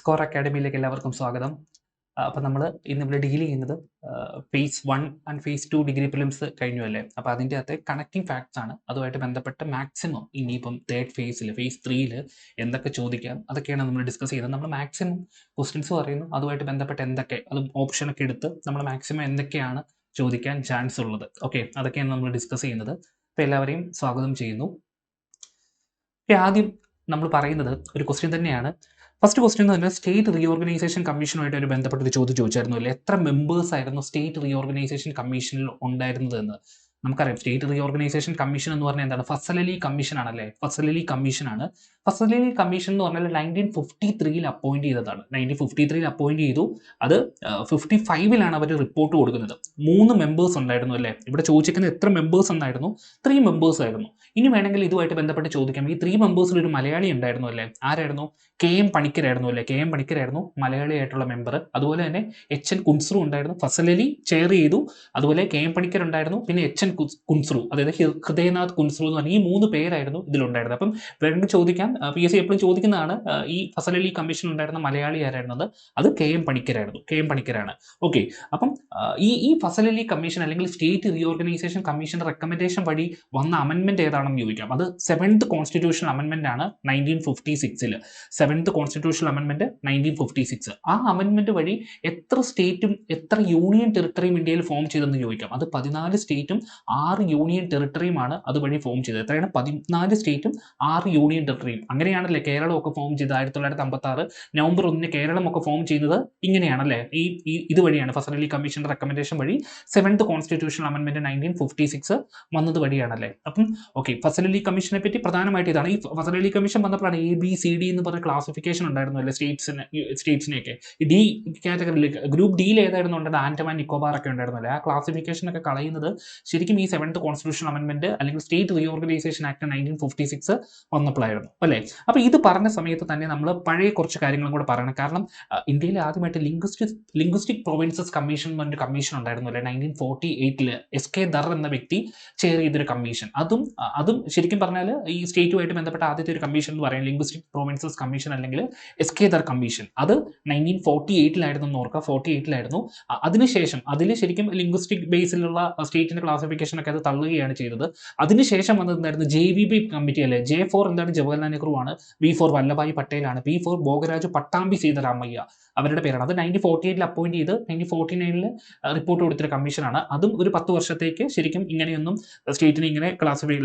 Score അക്കാഡമിയിലേക്ക് എല്ലാവർക്കും സ്വാഗതം. അപ്പോൾ നമ്മൾ ഇന്നിവിടെ ഡീൽ ചെയ്യുന്നത് phase 1 and phase 2 degree prelims കഴിഞ്ഞു അല്ലേ. അപ്പോൾ അതിൻ്റെ അകത്തെ കണക്റ്റിംഗ് ഫാക്ട്സ് ആണ്. അതുമായിട്ട് ബന്ധപ്പെട്ട മാക്സിമം ഇനിയിപ്പം തേർഡ് ഫേസിൽ ഫേസ് 3ൽ എന്തൊക്കെ ചോദിക്കാം അതൊക്കെയാണ് നമ്മൾ ഡിസ്കസ് ചെയ്യുന്നത്. നമ്മൾ മാക്സിമം ക്വസ്റ്റ്യൻസ് പറയുന്നു, അതുമായിട്ട് ബന്ധപ്പെട്ട എന്തൊക്കെ അതും ഓപ്ഷനൊക്കെ എടുത്ത് നമ്മൾ മാക്സിമം എന്തൊക്കെയാണ് ചോദിക്കാൻ ചാൻസ് ഉള്ളത്, ഓക്കെ, അതൊക്കെയാണ് നമ്മൾ ഡിസ്കസ് ചെയ്യുന്നത്. അപ്പോൾ എല്ലാവരെയും സ്വാഗതം ചെയ്യുന്നു. ആദ്യം നമ്മൾ പറയുന്നത് ഒരു ക്വസ്റ്റ്യൻ തന്നെയാണ്. ഫസ്റ്റ് ക്വസ്റ്റ്യൻ എന്ന് പറഞ്ഞാൽ സ്റ്റേറ്റ് റീഓർഗനൈസേഷൻ കമ്മീഷനുമായിട്ട് ഒരു ബന്ധപ്പെട്ട ഒരു ചോദ്യം ചോദിച്ചായിരുന്നു അല്ലേ. എത്ര മെമ്പേഴ്സ് ആയിരുന്നു സ്റ്റേറ്റ് റീഓർഗനൈസേഷൻ കമ്മീഷനിൽ ഉണ്ടായിരുന്നത് എന്ന് നമുക്കറിയാം. സ്റ്റേറ്റ് റീഓർഗനൈസേഷൻ കമ്മീഷൻ എന്ന് പറഞ്ഞാൽ എന്താണ്? ഫസൽ അലി കമ്മീഷൻ ആണല്ലേ. ഫസൽ അലി കമ്മീഷൻ ആണ്. ഫസൽ അലി കമ്മീഷൻ എന്ന് പറഞ്ഞാൽ 1953 അപ്പോയിന്റ് ചെയ്തതാണ്. 1953 അപ്പോയിന്റ് ചെയ്തു. അത് 55 അവർ റിപ്പോർട്ട് കൊടുക്കുന്നത്. 3 മെമ്പേഴ്സ് ഉണ്ടായിരുന്നു അല്ലേ. ഇവിടെ ചോദിച്ചിരിക്കുന്നത് എത്ര മെമ്പേഴ്സ് ഉണ്ടായിരുന്നു? 3 മെമ്പേഴ്സ് ആയിരുന്നു. ഇനി വേണമെങ്കിൽ ഇതുമായിട്ട് ബന്ധപ്പെട്ട് ചോദിക്കാം, ഈ 3 മെമ്പേഴ്സിൽ ഒരു മലയാളി ഉണ്ടായിരുന്നു അല്ലേ. ആരായിരുന്നു? KM പണിക്കരായിരുന്നു അല്ലേ. KM പണിക്കരായിരുന്നു മലയാളിയായിട്ടുള്ള മെമ്പർ. അതുപോലെ തന്നെ HN കുൻസ്രു ഉണ്ടായിരുന്നു. ഫസൽ അലി ചെയർ ചെയ്തു. അതുപോലെ KM പണിക്കർ ഉണ്ടായിരുന്നു. പിന്നെ HN കുൻസ്രു, അതായത് ഹൃദയനാഥ് കുൻസ്രു എന്ന് പറഞ്ഞ ഈ 3 പേരായിരുന്നു ഇതിലുണ്ടായിരുന്നത്. അപ്പം വേണമെങ്കിൽ ചോദിക്കാം, PSC എപ്പോഴും ചോദിക്കുന്നതാണ്, ഈ ഫസൽ അലി കമ്മീഷൻ ഉണ്ടായിരുന്ന മലയാളി ആരായിരുന്നത്? അത് KM പണിക്കരായിരുന്നു. KM പണിക്കരാണ്. ഓക്കെ. അപ്പം ഈ ഫസൽ അലി കമ്മീഷൻ അല്ലെങ്കിൽ സ്റ്റേറ്റ് റീഓർഗനൈസേഷൻ കമ്മീഷന്റെ റെക്കമെൻഡേഷൻ വഴി വന്ന അമെൻമെന്റ് ഏതാണെന്ന് ചോദിക്കാം. അത് 7th കോൺസ്റ്റിറ്റ്യൂഷണൽ അമെൻമെന്റ് ആണ് 1956. 7th constitutional അമെൻമെന്റ് 1956. ആ അമെൻമെന്റ് വഴി എത്ര സ്റ്റേറ്റും എത്ര യൂണിയൻ ടെറിട്ടറിയും ഇന്ത്യയിൽ ഫോം ചെയ്തെന്ന് ചോദിക്കാം. അത് 14 സ്റ്റേറ്റും 6 യൂണിയൻ ടെറിട്ടറിയുമാണ് അതുവഴി ഫോം ചെയ്തത്. എത്രയാണ്? 14 സ്റ്റേറ്റും 6 യൂണിയൻ ടെറിട്ടറിയും. അങ്ങനെയാണല്ലേ കേരളമൊക്കെ ഫോം ചെയ്തത്. 1956 നവംബർ 1 കേരളമൊക്കെ ഫോം ചെയ്തത് ഇങ്ങനെയാണല്ലേ. ഇതുവഴിയാണ് ഫസൽ അലി കമ്മീഷന്റെ റെക്കമെൻഡേഷൻ വഴി 7th കോൺസ്റ്റിറ്റ്യൂഷണൽ അമെൻമെന്റ് 1956 വന്നത് വഴിയാണല്ലേ. അപ്പം ഓക്കെ, ഫസൽ അലി കമ്മീഷനെ പറ്റി പ്രധാനമായിട്ട് ഇതാണ്. ഈ ഫസൽ അലി കമ്മീഷൻ വന്നപ്പോഴാണ് ABCD എന്ന് പറഞ്ഞ ക്ലാസിഫിക്കേഷൻ ഉണ്ടായിരുന്നു അല്ലേ സ്റ്റേറ്റ്സിനെയൊക്കെ. ഈ D കാറ്റഗറിയിൽ ഗ്രൂപ്പ് ഡിയിൽ ഏതായിരുന്നു ഉണ്ടായിരുന്നത്? ആൻഡമാൻ നിക്കോബാർ ഒക്കെ ഉണ്ടായിരുന്നു അല്ലേ. ആ ക്ലാസിഫിക്കേഷൻ ഒക്കെ കളയുന്നത് ശരിക്കും ഈ 7th കോൺസ്റ്റിറ്റ്യൂഷണൽ അമെൻമെന്റ് അല്ലെങ്കിൽ സ്റ്റേറ്റ് റീഓർഗനൈസേഷൻ ആക്ട് 1956 വന്നപ്പോഴായിരുന്നു അല്ലേ. അപ്പോൾ ഇത് പറഞ്ഞ സമയത്ത് തന്നെ നമ്മൾ പഴയ കുറച്ച് കാര്യങ്ങളും കൂടെ പറയണം. കാരണം ഇന്ത്യയിൽ ആദ്യമായിട്ട് ലിംഗ്വിസ്റ്റിക് പ്രൊവിൻസസ് കമ്മീഷൻ എന്ന് പറഞ്ഞൊരു കമ്മീഷൻ ഉണ്ടായിരുന്നു അല്ലേ. 1948 SK ദർ എന്ന വ്യക്തി ചെയർ ചെയ്തൊരു കമ്മീഷൻ. അതും ശരിക്കും പറഞ്ഞാൽ ഈ സ്റ്റേറ്റുമായിട്ട് ബന്ധപ്പെട്ട ആദ്യത്തെ ഒരു കമ്മീഷൻ എന്ന് പറയുന്നത് ലിംഗ്വിസ്റ്റിക് പ്രൊവിൻസസ് കമ്മീഷൻ അല്ലെങ്കിൽ SK ദർ കമ്മീഷൻ. അത് 1948 എന്ന് ഓർക്കുക. 48 അതിനുശേഷം അതിൽ ശരിക്കും ലിംഗ്വിസ്റ്റിക് ബേസിലുള്ള സ്റ്റേറ്റിന്റെ ക്ലാസിഫിക്കേഷൻ ഒക്കെ അത് തള്ളുകയാണ് ചെയ്തത്. അതിനുശേഷം വന്നതായിരുന്നു JVP കമ്മിറ്റി അല്ലേ. J4 എന്താണ്? ജവഹർലാൽ നെഹ്റു ആണ്. V4 വല്ലഭായ് പട്ടേലാണ്. P4 ഭോഗരാജ് പട്ടാമ്പി സീതാരാമയ്യ അവരുടെ പേരാണ്. അത് 1948 അപ്പോയിന്റ് ചെയ്ത് 1949 റിപ്പോർട്ട് കൊടുത്തൊരു കമ്മീഷനാണ്. അതും ഒരു 10 വർഷത്തേക്ക് ശരിക്കും ഇങ്ങനെയൊന്നും സ്റ്റേറ്റിനെ ഇങ്ങനെ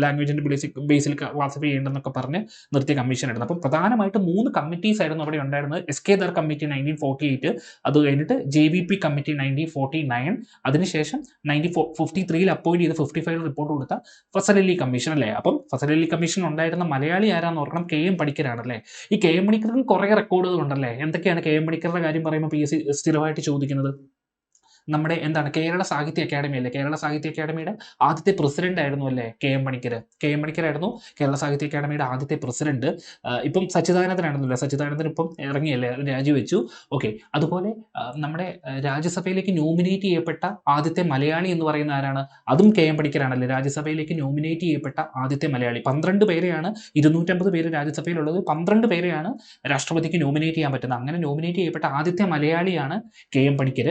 ലാംഗ്വേജിന്റെ ബേസിൽ ക്ലാസിഫൈ ചെയ്യേണ്ടെന്നൊക്കെ പറഞ്ഞ് നിർത്തിയ കമ്മീഷനായിരുന്നു. അപ്പം പ്രധാനമായിട്ട് 3 കമ്മിറ്റീസ് ആയിരുന്നു അവിടെ ഉണ്ടായിരുന്നത്. SK ദർ കമ്മിറ്റി 1948, അത് കഴിഞ്ഞിട്ട് JVP കമ്മിറ്റി 1949, അതിനുശേഷം 1953 അപ്പോയിന്റ് ചെയ്ത് 55 റിപ്പോർട്ട് കൊടുത്ത ഫസൽ അലി കമ്മീഷൻ അല്ലേ. അപ്പം ഫസൽ അലി കമ്മീഷൻ ഉണ്ടായിരുന്ന മലയാളി ആരാന്ന് ഓർക്കണം? KM പണിക്കരാണല്ലേ. ഈ KM പണിക്കറിന് കുറേ റെക്കോർഡുകൾ ഉണ്ടല്ലേ. എന്തൊക്കെയാണ് KM പണിക്കറുടെ കാര്യം പറയുമ്പോൾ PSC സ്ഥിരമായിട്ട് ചോദിക്കുന്നത്? നമ്മുടെ എന്താണ് കേരള സാഹിത്യ അക്കാദമി അല്ലേ. കേരള സാഹിത്യ അക്കാദമിയുടെ ആദ്യത്തെ പ്രസിഡന്റ് ആയിരുന്നു അല്ലേ KM പണിക്കർ. KM പണിക്കരായിരുന്നു കേരള സാഹിത്യ അക്കാദമിയുടെ ആദ്യത്തെ പ്രസിഡന്റ്. ഇപ്പം സച്ചിദാനന്ദനാണെന്നല്ലേ. സച്ചിദാനന്ദൻ ഇപ്പം ഇറങ്ങിയല്ലേ, രാജിവെച്ചു. ഓക്കെ. അതുപോലെ നമ്മുടെ രാജ്യസഭയിലേക്ക് നോമിനേറ്റ് ചെയ്യപ്പെട്ട ആദ്യത്തെ മലയാളി എന്ന് പറയുന്ന ആരാണ്? അതും KM പണിക്കരാണല്ലേ. രാജ്യസഭയിലേക്ക് നോമിനേറ്റ് ചെയ്യപ്പെട്ട ആദ്യത്തെ മലയാളി. 12 പേരെയാണ്, 250 പേര് രാജ്യസഭയിലുള്ളത്. 12 പേരെയാണ് രാഷ്ട്രപതിക്ക് നോമിനേറ്റ് ചെയ്യാൻ പറ്റുന്നത്. അങ്ങനെ നോമിനേറ്റ് ചെയ്യപ്പെട്ട ആദ്യത്തെ മലയാളിയാണ് KM പണിക്കർ.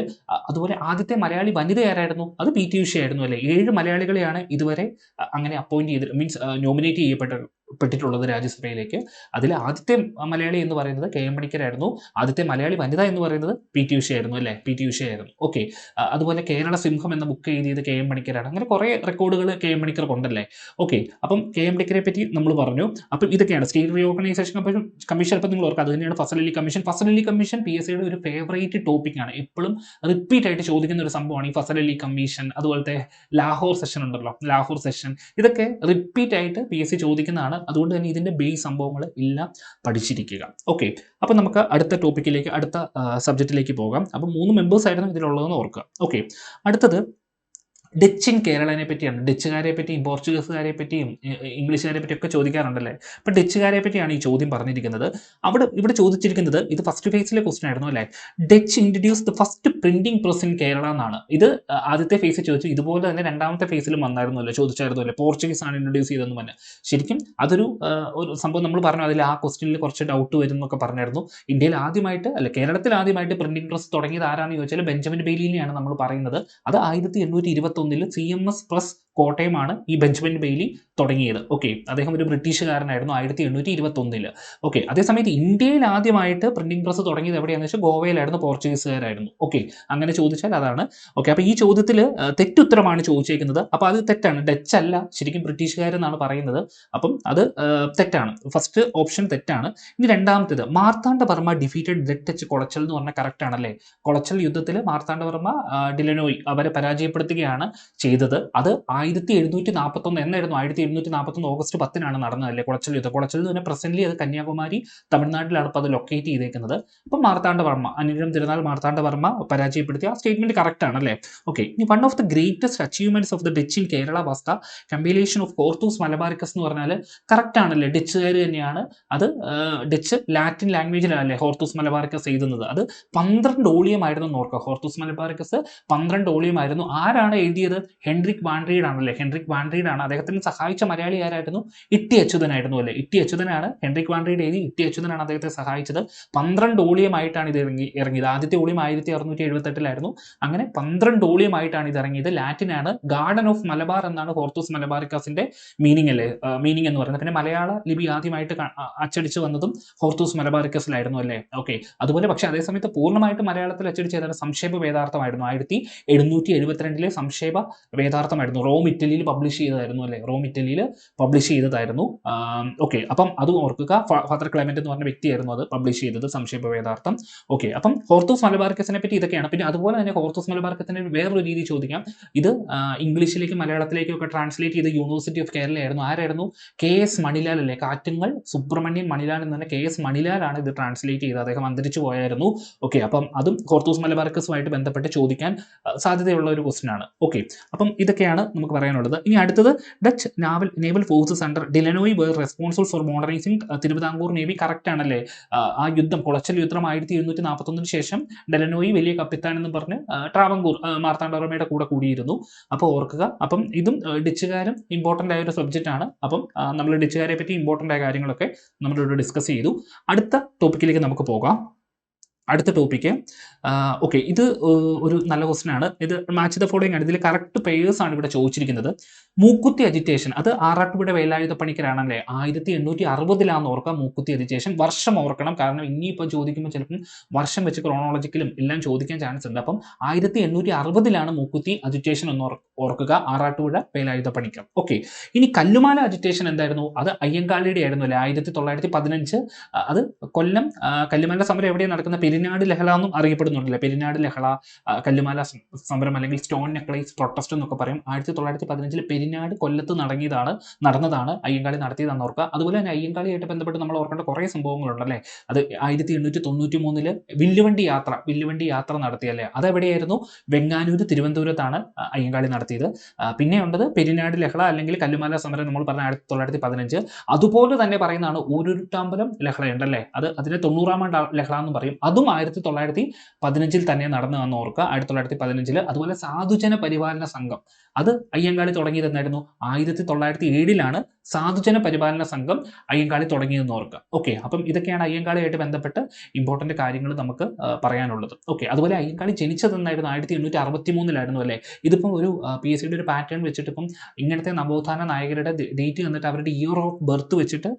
അതുപോലെ ആദ്യത്തെ മലയാളി വനിത ആരായിരുന്നു? അത് PT ഉഷ ആയിരുന്നു അല്ലേ. 7 മലയാളികളെയാണ് ഇതുവരെ അങ്ങനെ അപ്പോയിന്റ് ചെയ്ത് നോമിനേറ്റ് ചെയ്യപ്പെട്ടിട്ടുള്ളത് രാജ്യസഭയിലേക്ക്. അതിൽ ആദ്യത്തെ മലയാളി എന്ന് പറയുന്നത് KM പണിക്കരായിരുന്നു. ആദ്യത്തെ മലയാളി വനിത എന്ന് പറയുന്നത് PT ഉഷ ആയിരുന്നു അല്ലേ. PT ഉഷ ആയിരുന്നു. ഓക്കെ. അതുപോലെ കേരള സിംഹം എന്ന ബുക്ക് എഴുതിയത് KM പണിക്കരാണ്. അങ്ങനെ കുറേ റെക്കോർഡുകൾ KM പണിക്കർക്ക് ഉണ്ടല്ലേ. ഓക്കെ. അപ്പം KM പണിക്കരെ പറ്റി നമ്മൾ പറഞ്ഞു. അപ്പം ഇതൊക്കെയാണ് സ്റ്റേറ്റ് റീഓർഗനൈസേഷൻ കമ്മീഷൻ. അപ്പം നിങ്ങൾ ഓർക്കുക, അത് തന്നെയാണ് ഫസൽ അലി കമ്മീഷൻ. ഫസൽ അലി കമ്മീഷൻ PSCയുടെ ഒരു ഫേവറേറ്റ് ടോപ്പിക്കാണ്. എപ്പോഴും റിപ്പീറ്റ് ആയിട്ട് ചോദിക്കുന്ന ഒരു സംഭവമാണ് ഈ ഫസൽ അലി കമ്മീഷൻ. അതുപോലത്തെ ലാഹോർ സെഷൻ ഉണ്ടല്ലോ, ലാഹോർ സെഷൻ, ഇതൊക്കെ റിപ്പീറ്റ് ആയിട്ട് PSC ചോദിക്കുന്നതാണ്. അതുകൊണ്ട് തന്നെ ഇതിന്റെ ബേസ് സംഭവങ്ങൾ എല്ലാം പഠിച്ചിരിക്കുക. ഓക്കെ. അപ്പം നമുക്ക് അടുത്ത ടോപ്പിക്കിലേക്ക്, അടുത്ത സബ്ജക്റ്റിലേക്ക് പോകാം. അപ്പം 3 മെമ്പേഴ്സ് ആയിരുന്നു ഇതിലുള്ളതെന്ന് ഓർക്കുക. ഓക്കെ. അടുത്തത് ഡച്ച് ഇൻ കേരളനെ പറ്റിയാണ്. ഡച്ചുകാരെ പറ്റിയും പോർച്ചുഗീസുകാരെ പറ്റിയും ഇംഗ്ലീഷുകാരെ പറ്റിയൊക്കെ ചോദിക്കാറുണ്ടല്ലേ. അപ്പോൾ ഡച്ചുകാരെ പറ്റിയാണ് ഈ ചോദ്യം പറഞ്ഞിരിക്കുന്നത്. ഇവിടെ ചോദിച്ചിരിക്കുന്നത് ഇത് ഫസ്റ്റ് ഫേസിലെ ക്വസ്റ്റൻ ആയിരുന്നു അല്ലേ. Dutch introduce the first printing press in Kerala എന്നാണ്. ഇത് ആദ്യത്തെ ഫേസിൽ ചോദിച്ചു. ഇതുപോലെ തന്നെ രണ്ടാമത്തെ ഫേസിലും വന്നായിരുന്നല്ലോ, ചോദിച്ചായിരുന്നല്ലോ പോർച്ചുഗീസ് ആണ് ഇൻട്രൊഡ്യൂസ് ചെയ്തതെന്ന് പറഞ്ഞാൽ. ശരിക്കും അതൊരു ഒരു സംഭവം നമ്മൾ പറഞ്ഞു. അതിൽ ആ ക്വസ്റ്റനിൽ കുറച്ച് ഡൗട്ട് വരും എന്നൊക്കെ പറഞ്ഞായിരുന്നു. ഇന്ത്യയിൽ ആദ്യമായിട്ട് അല്ല കേരളത്തിൽ ആദ്യമായിട്ട് പ്രിന്റിംഗ് പ്രസ് തുടങ്ങിയത് ആരാണെന്ന് ചോദിച്ചാൽ ബെഞ്ചമിൻ ബെയ്ലിനെയാണ് നമ്മൾ പറയുന്നത്. അത് 1881 CMS പ്രസ് കോട്ടയമാണ് ഈ ബെഞ്ചമിൻ ബെയ്ലി തുടങ്ങിയത്. ഓക്കെ, അദ്ദേഹം ഒരു ബ്രിട്ടീഷുകാരനായിരുന്നു 1821. ഓക്കെ, അതേസമയത്ത് ഇന്ത്യയിൽ ആദ്യമായിട്ട് പ്രിന്റിംഗ് പ്രസ് തുടങ്ങിയത് എവിടെയാണെന്ന് വെച്ചാൽ ഗോവയിലായിരുന്നു, പോർച്ചുഗീസുകാരായിരുന്നു. ഓക്കെ, അങ്ങനെ ചോദിച്ചാൽ അതാണ്. ഓക്കെ, അപ്പോൾ ഈ ചോദ്യത്തിൽ തെറ്റുത്തരമാണ് ചോദിച്ചേക്കുന്നത്. അപ്പോൾ അത് തെറ്റാണ്. ഡച്ച് അല്ല, ശരിക്കും ബ്രിട്ടീഷുകാരെന്നാണ് പറയുന്നത്. അപ്പം അത് തെറ്റാണ്. ഫസ്റ്റ് ഓപ്ഷൻ തെറ്റാണ്. ഇനി രണ്ടാമത്തേത്, Marthanda Varma defeated the Dutch Colachel എന്ന് പറഞ്ഞാൽ കറക്റ്റ് ആണല്ലേ. കൊളച്ചൽ യുദ്ധത്തിൽ മാർത്താണ്ഡവർമ്മ ഡിലനോയ് അവരെ പരാജയപ്പെടുത്തുകയാണ് ചെയ്തത്. അത് 1741 എന്നായിരുന്നു. 1741 ഓഗസ്റ്റ് 10 നടന്നതല്ലേ കൊളച്ചൽ യുദ്ധം. കൊളച്ചൽ എന്ന് പറഞ്ഞാൽ പ്രസന്റ്ലി അത് കന്യാകുമാരി തമിഴ്നാട്ടിലാണ് ഇപ്പോൾ അത് ലൊക്കേറ്റ് ചെയ്തേക്കുന്നത്. അപ്പം മാർത്താണ്ഡവർമ്മ, അനിഴം തിരുനാൾ മാർത്താണ്ഡവർമ്മ പരാജയപ്പെടുത്തി. ആ സ്റ്റേറ്റ്മെന്റ് കറക്റ്റ് ആണല്ലേ. ഓക്കെ, ഇനി one of the greatest achievements of the Dutch in Kerala was the compilation of Hortus Malabaricus എന്ന് പറഞ്ഞാൽ കറക്റ്റ് ആണല്ലേ. ഡച്ചുകാർ തന്നെയാണ് അത്. ഡച്ച് ലാറ്റിൻ ലാംഗ്വേജിലല്ലേ ഹോർത്തൂസ് മലബാറിക്കസ് എഴുതുന്നത്. അത് 12 ഓളിയം ആയിരുന്നു ഓർക്കുക. ഹോർത്തൂസ് മലബാറിക്കസ് 12 ഓളിയം ആയിരുന്നു. ആരാണ് എഴുതിയത്? ഹെൻറിക് വാൻ റീഡ് ആണല്ലേ. ഹെൻറിക് വാൻ റീഡ് ആണ്. അദ്ദേഹത്തിന് സഹായിച്ച മലയാളി ആരായിരുന്നു? ഇട്ടി അച്യുതനായിരുന്നു അല്ലേ. ഇട്ടി അച്യുതനാണ് ഹെൻറിക് വാൻ റീഡ് എഴുതി. ഇട്ടി അച്യുതനാണ് അദ്ദേഹത്തെ സഹായിച്ചത്. 12 ഓളിയമായിട്ടാണ് ഇത് ഇറങ്ങിയത്. ആദ്യത്തെ ഓളിയം 1678 അങ്ങനെ 12 ഓളിയമായിട്ടാണ് ഇത് ഇറങ്ങിയത്. ലാറ്റിനാണ്. ഗാർഡൻ ഓഫ് മലബാർ എന്നാണ് ഹോർത്തൂസ് മലബാറിക്കസിന്റെ മീനിങ് അല്ലേ. മീനിങ് എന്ന് പറയുന്നത്. പിന്നെ മലയാള ലിപി ആദ്യമായിട്ട് അച്ചടിച്ചു വന്നതും ഹോർത്തൂസ് മലബാറിക്കസിലായിരുന്നു അല്ലേ. ഓക്കെ, അതുപോലെ പക്ഷേ അതേസമയത്ത് പൂർണ്ണമായിട്ട് മലയാളത്തിൽ അച്ചടിച്ച് ചെയ്ത സംക്ഷേപ വേദാർത്ഥമായിരുന്നു. 1772 സംക്ഷേപ വേദാർത്ഥമായിരുന്നു. റോം ഇറ്റലിയിൽ പബ്ലിഷ് ചെയ്തതായിരുന്നു അല്ലേ. റോം ഇറ്റലിയിൽ പബ്ലിഷ് ചെയ്തതായിരുന്നു. ഓക്കെ, അപ്പം അതും ഓർക്കുക. ഫാദർ ക്ലെമന്റ് എന്ന് പറഞ്ഞ വ്യക്തിയായിരുന്നു അത് പബ്ലിഷ് ചെയ്തത്, സംക്ഷേപ വേദാർത്ഥം. ഓക്കെ, അപ്പം ഹോർത്തൂസ് മലബാറിക്കസിനെ പറ്റി ഇതൊക്കെയാണ്. പിന്നെ അതുപോലെ തന്നെ ഹോർത്തൂസ് മലബാറിക്കസിന്റെ വേറൊരു രീതി ചോദിക്കാം. ഇത് ഇംഗ്ലീഷിലേക്കും മലയാളത്തിലേക്കും ഒക്കെ ട്രാൻസ്ലേറ്റ് ചെയ്ത യൂണിവേഴ്സിറ്റി ഓഫ് കേരളയായിരുന്നു. ആരായിരുന്നു? KS മണിലാൽ അല്ലേ. കാറ്റുങ്ങൾ സുബ്രഹ്മണ്യൻ മണിലാൽ എന്ന് പറഞ്ഞ KS മണിലാലാണ് ഇത് ട്രാൻസ്ലേറ്റ് ചെയ്തത്. അദ്ദേഹം അന്തരിച്ചു പോയായിരുന്നു. ഓക്കെ, അപ്പം അതും ഹോർത്തൂസ് മലബാറിക്കസുമായിട്ട് ബന്ധപ്പെട്ട് ചോദിക്കാൻ സാധ്യതയുള്ള ഒരു ക്വസ്റ്റൻ ആണ്. ഓക്കെ, അപ്പം ഇതൊക്കെയാണ് നമുക്ക് പറയാനുള്ളത്. ഇനി അടുത്തത്, Dutch naval forces under De Lannoy were responsible for modernising Thiruvithamkur navy. Correct ആണല്ലേ. ആ യുദ്ധം, കുളച്ചൽ യുദ്ധം 1741 ശേഷം ഡെലനോയി വലിയ കപ്പിത്താൻ എന്ന് പറഞ്ഞ് ട്രാവൻകൂർ മാർത്താണ്ഡവർമ്മയുടെ കൂടെ കൂടിയിരുന്നു. അപ്പോൾ ഓർക്കുക. അപ്പം ഇതും ഡച്ചുകാരും ഇമ്പോർട്ടൻ്റ് ആയ ഒരു സബ്ജക്റ്റ് ആണ്. അപ്പം നമ്മൾ ഡച്ചുകാരെ പറ്റി ഇമ്പോർട്ടൻ്റ് ആയ കാര്യങ്ങളൊക്കെ നമ്മളിവിടെ ഡിസ്കസ് ചെയ്തു. അടുത്ത ടോപ്പിക്കിലേക്ക് നമുക്ക് പോകാം. അടുത്ത ടോപ്പിക്ക്, ഓക്കെ, ഇത് ഒരു നല്ല ക്വസ്റ്റൻ ആണ്. ഇത് മാച്ച് ദ ഫോളോയിങ് ആണ്. ഇതിൽ കറക്റ്റ് പേഴ്സ് ആണ് ഇവിടെ ചോദിച്ചിരിക്കുന്നത്. മൂക്കുത്തി അജിറ്റേഷൻ, അത് ആറാട്ടുപുഴ വേലായുധ പണിക്കരാണല്ലേ. 1860 ഓർക്കുക. മൂക്കുത്തി അജിറ്റേഷൻ വർഷം ഓർക്കണം, കാരണം ഇനിയിപ്പോൾ ചോദിക്കുമ്പോൾ ചിലപ്പം വർഷം വെച്ച് ക്രോണോളജിക്കലും എല്ലാം ചോദിക്കാൻ ചാൻസ് ഉണ്ട്. അപ്പം 1860 മൂക്കുത്തി അജിറ്റേഷൻ എന്ന് ഓർക്കുക. ആറാട്ടുപുഴ വേലായുധ പണിക്കർ. ഓക്കെ, ഇനി കല്ലുമാല അജിറ്റേഷൻ എന്തായിരുന്നു? അത് അയ്യങ്കാളിയുടെ ആയിരുന്നു അല്ലേ. 1915. അത് കൊല്ലം കല്ലുമാല സമരം എവിടെയാണ് നടക്കുന്നത്? പെരിനാട് ലഹള എന്നും അറിയപ്പെടുന്നുണ്ടല്ലേ. പെരിനാട് ലഹള, കല്ലുമാല സമരം അല്ലെങ്കിൽ സ്റ്റോൺ നെക്ലേസ് പ്രൊട്ടസ്റ്റ് എന്നൊക്കെ പറയും. 1915 പെരിനാട് കൊല്ലത്ത് നടന്നതാണ് അയ്യങ്കാളി നടത്തിയതെന്ന് ഓർക്കുക. അതുപോലെ തന്നെ അയ്യങ്കാളിയായിട്ട് ബന്ധപ്പെട്ട് നമ്മൾ ഓർക്കേണ്ട കുറേ സംഭവങ്ങളുണ്ടല്ലേ. അത് 1893 വില്ലുവണ്ടി യാത്ര നടത്തിയല്ലേ. അതെവിടെയായിരുന്നു? വെങ്ങാനൂർ, തിരുവനന്തപുരത്താണ് അയ്യങ്കാളി നടത്തിയത്. പിന്നെ ഉള്ളത് പെരിനാട് ലഹള അല്ലെങ്കിൽ കല്ലുമാല സമരം നമ്മൾ പറഞ്ഞ 1915. അതുപോലെ തന്നെ പറയുന്നതാണ് ഊരുരുട്ടാമ്പലം ലഹള ഉണ്ടല്ലേ. അതിനെ 90-ാം ലഹള എന്ന് പറയും. അതും 1915 തന്നെ നടന്നതെന്ന് ഓർക്കുക. 1915. അതുപോലെ സാധുജന പരിപാലന സംഘം, അത് അയ്യങ്കാളി തുടങ്ങിയത് എന്നായിരുന്നു? 1907 സാധുജന പരിപാലന സംഘം അയ്യങ്കാളി തുടങ്ങിയതെന്ന് ഓർക്കുക. ഓക്കെ, അപ്പം ഇതൊക്കെയാണ് അയ്യങ്കാളിയായിട്ട് ബന്ധപ്പെട്ട് ഇമ്പോർട്ടൻ്റ് കാര്യങ്ങൾ നമുക്ക് പറയാനുള്ളത്. ഓക്കെ, അതുപോലെ അയ്യങ്കാളി ജനിച്ചത് എന്നായിരുന്നു? 1863 അല്ലേ. ഇതിപ്പം ഒരു PSCയുടെ ഒരു പാറ്റേൺ വെച്ചിട്ട് ഇപ്പം ഇങ്ങനത്തെ നവോത്ഥാന നായകരുടെ ഡേറ്റ് തന്നിട്ട് അവരുടെ ഇയർ ഓഫ് ബർത്ത് വെച്ചിട്ട്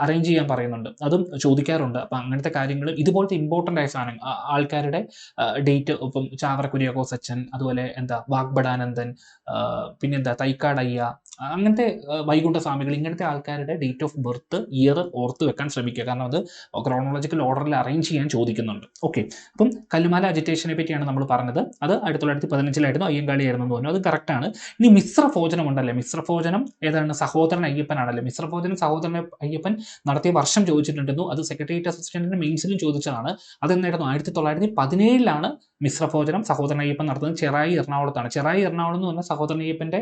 അറേഞ്ച് ചെയ്യാൻ പറയുന്നുണ്ട്. അതും ചോദിക്കാറുണ്ട്. അപ്പം അങ്ങനത്തെ കാര്യങ്ങൾ, ഇതുപോലത്തെ ഇമ്പോർട്ടൻ്റ് ആയ സാധനം, ആൾക്കാരുടെ ഡേറ്റ്, ഇപ്പം ചാവറ കുര്യാക്കോസ് അച്ഛൻ, അതുപോലെ വാഗ്ബടാനന്ദൻ, പിന്നെന്താ തൈക്കാടയ്യ, അങ്ങനത്തെ വൈകുണ്ഠ സ്വാമികൾ ഇങ്ങനത്തെ ആൾക്കാരുടെ ഡേറ്റ് ഓഫ് ബർത്ത് ഇയർ ഓർത്ത് വെക്കാൻ ശ്രമിക്കുക. കാരണം അത് ക്രോണോളജിക്കൽ ഓർഡറിൽ അറേഞ്ച് ചെയ്യാൻ ചോദിക്കുന്നുണ്ട്. ഓക്കെ, അപ്പം കല്ലുമാല അജിറ്റേഷനെ പറ്റിയാണ് നമ്മൾ പറഞ്ഞത്. അത് 1915 അയ്യങ്കാളിയായിരുന്നു എന്ന് പറഞ്ഞു. അത് കറക്റ്റാണ്. ഇനി മിശ്രഭോജനം ഉണ്ടല്ലേ, മിശ്രഭോജനം ഏതാണ്? സഹോദരൻ അയ്യപ്പനാണല്ലേ. മിശ്രഭോജനം സഹോദരൻ അയ്യപ്പൻ നടത്തിയ വർഷം ചോദിച്ചിട്ടുണ്ടെന്നു. അത് സെക്രട്ടേറിയറ്റ് അസിസ്റ്റന്റിന്റെ മെയിൻസിലും ചോദിച്ചതാണ്. അതെന്നായിരുന്നു? 1917 മിശ്രഭോജനം സഹോദരൻ അയ്യപ്പൻ നടത്തുന്നത് ചെറായി എറണാകുളത്താണ്. ചെറായി എറണാകുളം എന്ന് പറഞ്ഞാൽ സഹോദരൻ അയ്യപ്പന്റെ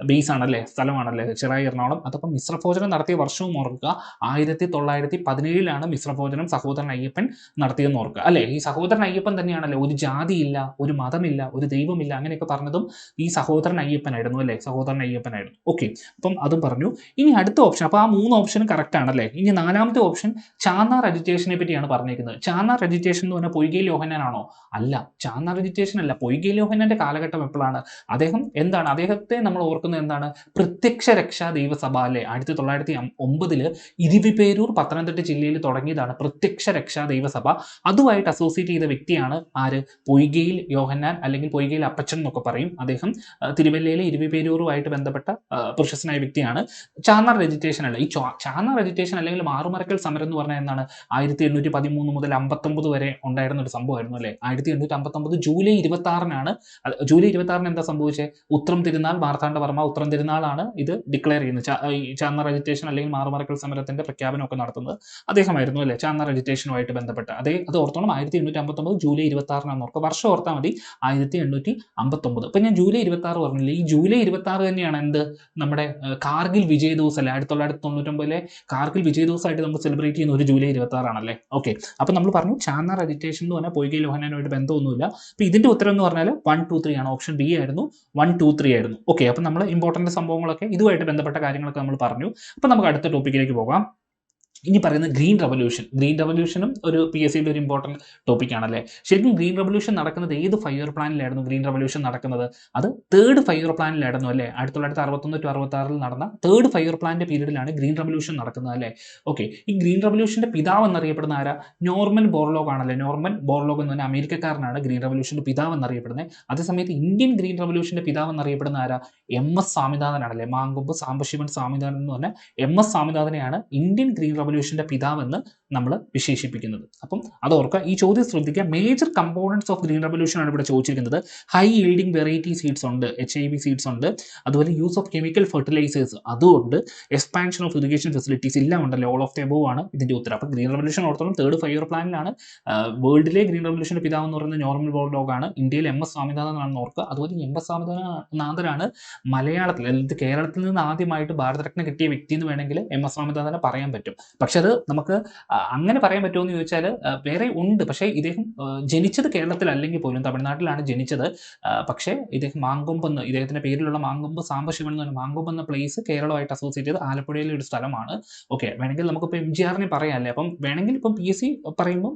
ബേസ് ആണല്ലേ, സ്ഥലമാണല്ലേ ചെറായി എറണാകുളം. അതപ്പം മിശ്രഭോജനം നടത്തിയ വർഷവും ഓർക്കുക. 1917 മിശ്രഭോജനം സഹോദരൻ അയ്യപ്പൻ നടത്തിയെന്ന് ഓർക്കുക അല്ലെ. ഈ സഹോദരൻ അയ്യപ്പൻ തന്നെയാണല്ലേ ഒരു ജാതിയില്ല, ഒരു മതമില്ല, ഒരു ദൈവമില്ല അങ്ങനെയൊക്കെ പറഞ്ഞതും ഈ സഹോദരൻ അയ്യപ്പനായിരുന്നു അല്ലേ, സഹോദരൻ അയ്യപ്പനായിരുന്നു. ഓക്കെ, അപ്പം അതും പറഞ്ഞു. ഇനി അടുത്ത ഓപ്ഷൻ, അപ്പോൾ ആ 3 ഓപ്ഷനും കറക്റ്റ് ആണല്ലേ. ഇനി 4ാമത്തെ ഓപ്ഷൻ ചാന്നാർ അജിറ്റേഷനെ പറ്റിയാണ് പറഞ്ഞിരിക്കുന്നത്. ചാന്നാർ അജിറ്റേഷൻ എന്ന് പറഞ്ഞാൽ പൊയ്കയിൽ യോഹന്നാനാണോ? അല്ല, ചാന്നാർ അജിറ്റേഷൻ അല്ല. പൊയ്കയിൽ യോഹന്നാന്റെ കാലഘട്ടം എപ്പോഴാണ്? അദ്ദേഹം എന്താണ്, അദ്ദേഹത്തെ നമ്മൾ ഓർക്കുന്നത് എന്താണ്? പ്രത്യക്ഷ രക്ഷാ ദൈവസഭ അല്ലേ. 1909 ഇരിവിപേരൂർ പത്തനംതിട്ട ജില്ലയിൽ തുടങ്ങിയതാണ് പ്രത്യക്ഷ രക്ഷാ ദൈവസഭ. അതുമായിട്ട് അസോസിയേറ്റ് ചെയ്ത വ്യക്തിയാണ് ആര്? പൊയ്കയിൽ യോഹന്നാൻ അല്ലെങ്കിൽ പൊയ്കയിൽ അപ്പച്ചൻ എന്നൊക്കെ പറയും. അദ്ദേഹം തിരുവല്ലയിലെ ഇരിവിപേരൂറുമായിട്ട് ബന്ധപ്പെട്ട പ്രശസ്തനായ വ്യക്തിയാണ്. ചാന്നാർ അജിറ്റേഷൻ അല്ല. ഈ ചാന്നാർ അജിറ്റേഷൻ അല്ലെങ്കിൽ മാറുമറക്കൽ സമരം എന്ന് പറഞ്ഞാൽ എന്താണ്? 1813 മുതൽ 59 വരെ ഉണ്ടായിരുന്ന ഒരു സംഭവമായിരുന്നു അല്ലേ. 1859 ജൂലൈ 26 ജൂലൈ 26 എന്താ സംഭവിച്ചത്? ഉത്രം തിരുനാൾ, മാർത്താണ്ഡവർമ്മ ഉത്രം തിരുനാളാണ് ഇത് ഡിക്ലെയർ ചെയ്യുന്നത്. ഈ ചാന്നാർ അജിറ്റേഷൻ അല്ലെങ്കിൽ മാറുമറക്കൽ സമരത്തിന്റെ പ്രഖ്യാപനമൊക്കെ നടത്തുന്നത് അദ്ദേഹമായിരുന്നു അല്ലേ, ചാന്നാർ അജിറ്റേഷനുമായിട്ട് ബന്ധപ്പെട്ട്. അത് ഓർത്തോണം, 1859 ജൂലൈ 26 ഓർക്കുക. വർഷം ഓർത്താൽ മതി, 1859. അപ്പൊ ഞാൻ ജൂലൈ 26 പറഞ്ഞില്ലേ, ഈ ജൂലൈ 26 തന്നെയാണ് എന്ത്? നമ്മുടെ കാർഗിൽ വിജയ് ദിവസം അല്ലേ. 1999 കാർഗിൽ വിജയ് ദിവസമായിട്ട് നമ്മൾ സെലിബ്രേറ്റ് ചെയ്യുന്ന ഒരു ജൂലൈ 26 ആണല്ലേ. ഓക്കെ, അപ്പൊ നമ്മൾ പറഞ്ഞു ചാന്നാർ അജിറ്റേഷൻ എന്ന് പറഞ്ഞാൽ പൊയ്കയിൽ യോഹന്നാനുമായിട്ട് ബന്ധമൊന്നുമില്ല. അപ്പൊ ഇതിന്റെ ഉത്തരം എന്ന് പറഞ്ഞാൽ 1, 2, 3 ആണ്. ഓപ്ഷൻ ബി ആയിരുന്നു, 1, 2, 3 ആയിരുന്നു. ഓക്കെ, അപ്പൊ നമ്മൾ ഇമ്പോർട്ടന്റ് സംഭവങ്ങളൊക്കെ ഇതുമായിട്ട് ബന്ധപ്പെട്ട കാര്യങ്ങളൊക്കെ നമ്മൾ പറഞ്ഞു. അപ്പൊ നമുക്ക് അടുത്ത ടോപ്പിക്കിലേക്ക് പോകാം. ഇനി പറയുന്നത് ഗ്രീൻ റവല്യൂഷൻ. ഗ്രീൻ റവല്യൂഷനും ഒരു PSCയുടെ ഒരു ഇമ്പോർട്ടൻറ്റ് ടോപ്പിക്കാണല്ലേ. ശരിക്കും ഗ്രീൻ റവല്യൂഷൻ നടക്കുന്നത് ഏത് 5 ഇയർ പ്ലാനിലായിരുന്നു? ഗ്രീൻ റവല്യൂഷൻ നടക്കുന്നത് അത് 3rd 5 ഇയർ പ്ലാനിലായിരുന്നു അല്ലേ. 1961 to 66 നടന്ന 3rd 5 ഇയർ പ്ലാനിന്റെ പീരീഡിലാണ് ഗ്രീൻ റവല്യൂഷൻ നടക്കുന്നത് അല്ലേ. ഓക്കെ, ഈ ഗ്രീൻ റവല്യൂഷന്റെ പിതാവ് എന്നറിയപ്പെടുന്ന ആരാ? നോർമൻ ബോർലോഗ് ആണല്ലേ. നോർമൻ ബോർലോഗ് എന്ന് പറഞ്ഞാൽ അമേരിക്കക്കാരനാണ് ഗ്രീൻ റവല്യൂഷന്റെ പിതാവ് എന്നറിയപ്പെടുന്നത്. അതേസമയത്ത് ഇന്ത്യൻ ഗ്രീൻ റവല്യൂഷന്റെ പിതാവ് എന്നറിയപ്പെടുന്ന ആരാ? MS സ്വാമിനാഥനാണല്ലേ. മാങ്കൊമ്പ് സാംബശിവൻ സ്വാമിനാഥൻ എന്ന് പറഞ്ഞാൽ MS സ്വാമിനാഥനെയാണ് ഇന്ത്യൻ ഗ്രീൻ റവല്യൂഷന്റെ പിതാവെന്ന് നമ്മൾ വിശേഷിപ്പിക്കുന്നത്. അപ്പം അത് ഓർക്കുക, ഈ ചോദ്യം ശ്രദ്ധിക്കുക. Major components of green revolution ആണ് ഇവിടെ ചോദിച്ചിരിക്കുന്നത്. ഹൈ ഈൽഡിംഗ് വെറൈറ്റി സീഡ്സ് ഉണ്ട്, HIV സീഡ്സ് ഉണ്ട്, അതുപോലെ യൂസ് ഓഫ് കെമിക്കൽ ഫെർട്ടിലൈസേഴ്സ് അതുകൊണ്ട്, എക്സ്പാൻഷൻ ഓഫ് ഇറിഗേഷൻ ഫെസിലിറ്റീസ് എല്ലാം ഉണ്ടല്ലോ. ഓൾ ഓഫ് ദി അബോവ് ആണ് ഇതിന്റെ ഉത്തരം. അപ്പോൾ ഗ്രീൻ റവല്യൂഷൻ ഓർത്തോളം 3rd 5 ഇയർ പ്ലാനിലാണ്. വേൾഡിലെ ഗ്രീൻ റവല്യൂഷന്റെ പിതാവ് എന്ന് പറയുന്നത് നോർമൻ ബോർലോഗ് ആണ്. ഇന്ത്യയിൽ MS സ്വാമിനാഥൻ ആണെന്ന് ഓർക്കുക. അതുപോലെ MS സ്വാമിനാഥനാണ് മലയാളത്തിൽ, അതായത് കേരളത്തിൽ നിന്ന് ആദ്യമായിട്ട് ഭാരതരത്ന കിട്ടിയ വ്യക്തി എന്ന് വേണമെങ്കിൽ MS സ്വാമിനാഥനെ പറയാൻ പറ്റും. പക്ഷെ അത് നമുക്ക് അങ്ങനെ പറയാൻ പറ്റുമോ എന്ന് ചോദിച്ചാൽ വേറെ ഉണ്ട്. പക്ഷേ ഇദ്ദേഹം ജനിച്ചത് കേരളത്തിലല്ലെങ്കിൽ പോലും തമിഴ്നാട്ടിലാണ് ജനിച്ചത്. പക്ഷേ ഇദ്ദേഹം മാങ്കൊമ്പ് എന്ന്, ഇദ്ദേഹത്തിന്റെ പേരിലുള്ള മാങ്കൊമ്പ് സാംബശിവൻ എന്ന് പറഞ്ഞ മാങ്കൊമ്പ് എന്ന പ്ലേസ് കേരളമായിട്ട് അസോസിയേറ്റ് ചെയ്ത് ആലപ്പുഴയിലെ ഒരു സ്ഥലമാണ്. ഓക്കെ, വേണമെങ്കിൽ നമുക്കിപ്പോൾ MGRനെ പറയാമല്ലേ. അപ്പം വേണമെങ്കിൽ ഇപ്പം PSC പറയുമ്പോൾ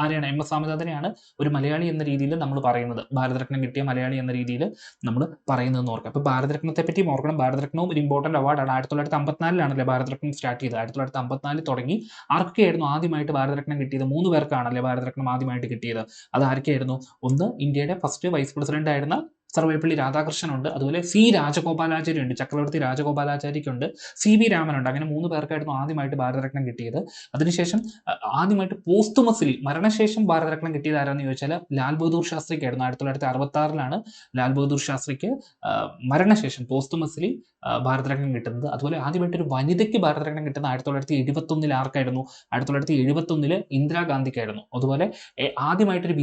ആരെയാണ്? MS സ്വാമിനാഥനെയാണ് ഒരു മലയാളി എന്ന രീതിയിൽ നമ്മൾ പറയുന്നത്, ഭാരതരത്നം കിട്ടിയ മലയാളി എന്ന രീതിയിൽ നമ്മൾ പറയുന്നതെന്ന് ഓർക്കുക. അപ്പോൾ ഭാരതരത്നത്തെ പറ്റി ഓർക്കണം. ഭാരതരത്നവും ഒരു ഇമ്പോർട്ടൻറ്റ് അവാർഡാണ്. 1954 ഭാരതരത്നം സ്റ്റാർട്ട് ചെയ്തത്. 1954 തുടങ്ങി. ആർക്കൊക്കെയായിരുന്നു ആദ്യമായിട്ട് ഭാരതരത്നം കിട്ടിയത്? 3 പേർക്കാണല്ലേ ഭാരതരത്നം ആദ്യമായിട്ട് കിട്ടിയത്. അത് ആർക്കായിരുന്നു? ഒന്ന്, ഇന്ത്യയുടെ ഫസ്റ്റ് വൈസ് പ്രസിഡന്റ് ആയിരുന്ന സർവേപ്പള്ളി രാധാകൃഷ്ണനുണ്ട്, അതുപോലെ C രാജഗോപാലാചാരി ഉണ്ട്, ചക്രവർത്തി രാജഗോപാലാചാരിക്കുണ്ട്, CB രാമനുണ്ട്. അങ്ങനെ 3 പേർക്കായിരുന്നു ആദ്യമായിട്ട് ഭാരതരത്നം കിട്ടിയത്. അതിനുശേഷം ആദ്യമായിട്ട് പോസ്റ്റുമസ്ലി മരണശേഷം ഭാരതരത്നം കിട്ടിയത് ആരാന്ന് ചോദിച്ചാൽ ലാൽ ബഹദൂർ ശാസ്ത്രിക്കായിരുന്നു. 1966 ലാൽ ബഹദൂർ ശാസ്ത്രിക്ക് മരണശേഷം പോസ്റ്റുമസ്ലി ഭാരതരത്നം കിട്ടുന്നത്. അതുപോലെ ആദ്യമായിട്ട് ഒരു വനിതയ്ക്ക് ഭാരതരത്നം കിട്ടുന്നത് 1971 ആർക്കായിരുന്നു? 1971 ഇന്ദിരാഗാന്ധിക്കായിരുന്നു. അതുപോലെ ആദ്യമായിട്ടൊരു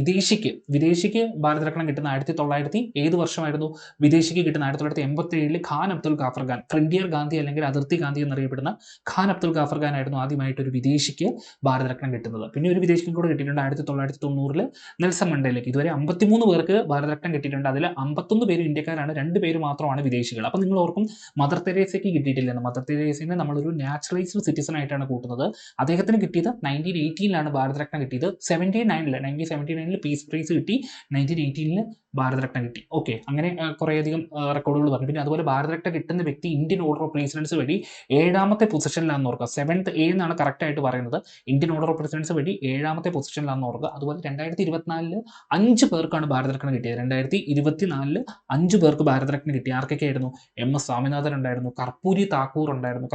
വിദേശിക്ക് ഭാരതരത്നം കിട്ടുന്ന 1900 ഏത് വർഷമായിരുന്നു? വിദേശിക്ക് കിട്ടുന്ന 1987 ഖാൻ അബ്ദുൽ ഗാഫർ ഖാൻ, ഫ്രണ്ടിയർ ഗാന്ധി അല്ലെങ്കിൽ അതിർത്തി ഗാന്ധി എന്നറിയപ്പെടുന്ന ഖാൻ അബ്ദുൽ ഗാഫർ ഖാൻ ആയിരുന്നു ആദ്യമായിട്ട് ഒരു വിദേശിക്ക് ഭാരതരത്നം കിട്ടുന്നത്. പിന്നെ ഒരു വിദേശിക്കും കൂടെ കിട്ടിയിട്ടുണ്ട് 1990 നെൽസൺ മണ്ടേലയ്ക്ക്. ഇതുവരെ 53 പേർക്ക് ഭാരതരത്നം കിട്ടിയിട്ടുണ്ട്. അതിൽ 51 പേര് ഇന്ത്യക്കാരാണ്, 2 പേര് മാത്രമാണ് വിദേശികൾ. അപ്പം നിങ്ങൾ ഓർക്കും മദർ തെരേസയ്ക്ക് കിട്ടിയിട്ടില്ലെന്ന്. മദർ തെരേസയെ നമ്മളൊരു നാച്ചുറലൈസ്ഡ് സിറ്റിസൺ ആയിട്ടാണ് കൂട്ടുന്നത്. അദ്ദേഹത്തിന് കിട്ടിയത് 1918 ഭാരതരത്ന കിട്ടിയത്. 1979 പീസ് പ്രൈസ് കിട്ടി, 1918 ഭാരതരത്ന കിട്ടി. ഓക്കെ, അങ്ങനെ കുറേയധികം റെക്കോർഡുകൾ പറഞ്ഞു. പിന്നെ അതുപോലെ ഭാരതരത്ന കിട്ടുന്ന വ്യക്തി ഇന്ത്യൻ ഓർഡർ ഓഫ് പ്രസിഡൻസ് വഴി 7ാമത്തെ പൊസിഷനിലാണെന്ന് ഓർക്കുക. 7th A എന്നാണ് കറക്റ്റ് ആയിട്ട് പറയുന്നത്. ഇന്ത്യൻ ഓർഡർ ഓഫ് പ്രസിഡൻസ് വഴി 7ാമത്തെ പൊസിഷനിലാണെന്ന് ഓർക്കുക. അതുപോലെ 2024 5 പേർക്കാണ് ഭാരതരത്ന കിട്ടിയത്. 2024 5 പേർക്ക് ഭാരതരത്ന കിട്ടി. ആർക്കൊക്കെയായിരുന്നു? MS സ്വാമിനാഥൻ ഉണ്ടായിരുന്നു, കർപ്പൂരി താക്കൂർ ഉണ്ടായിരുന്നു,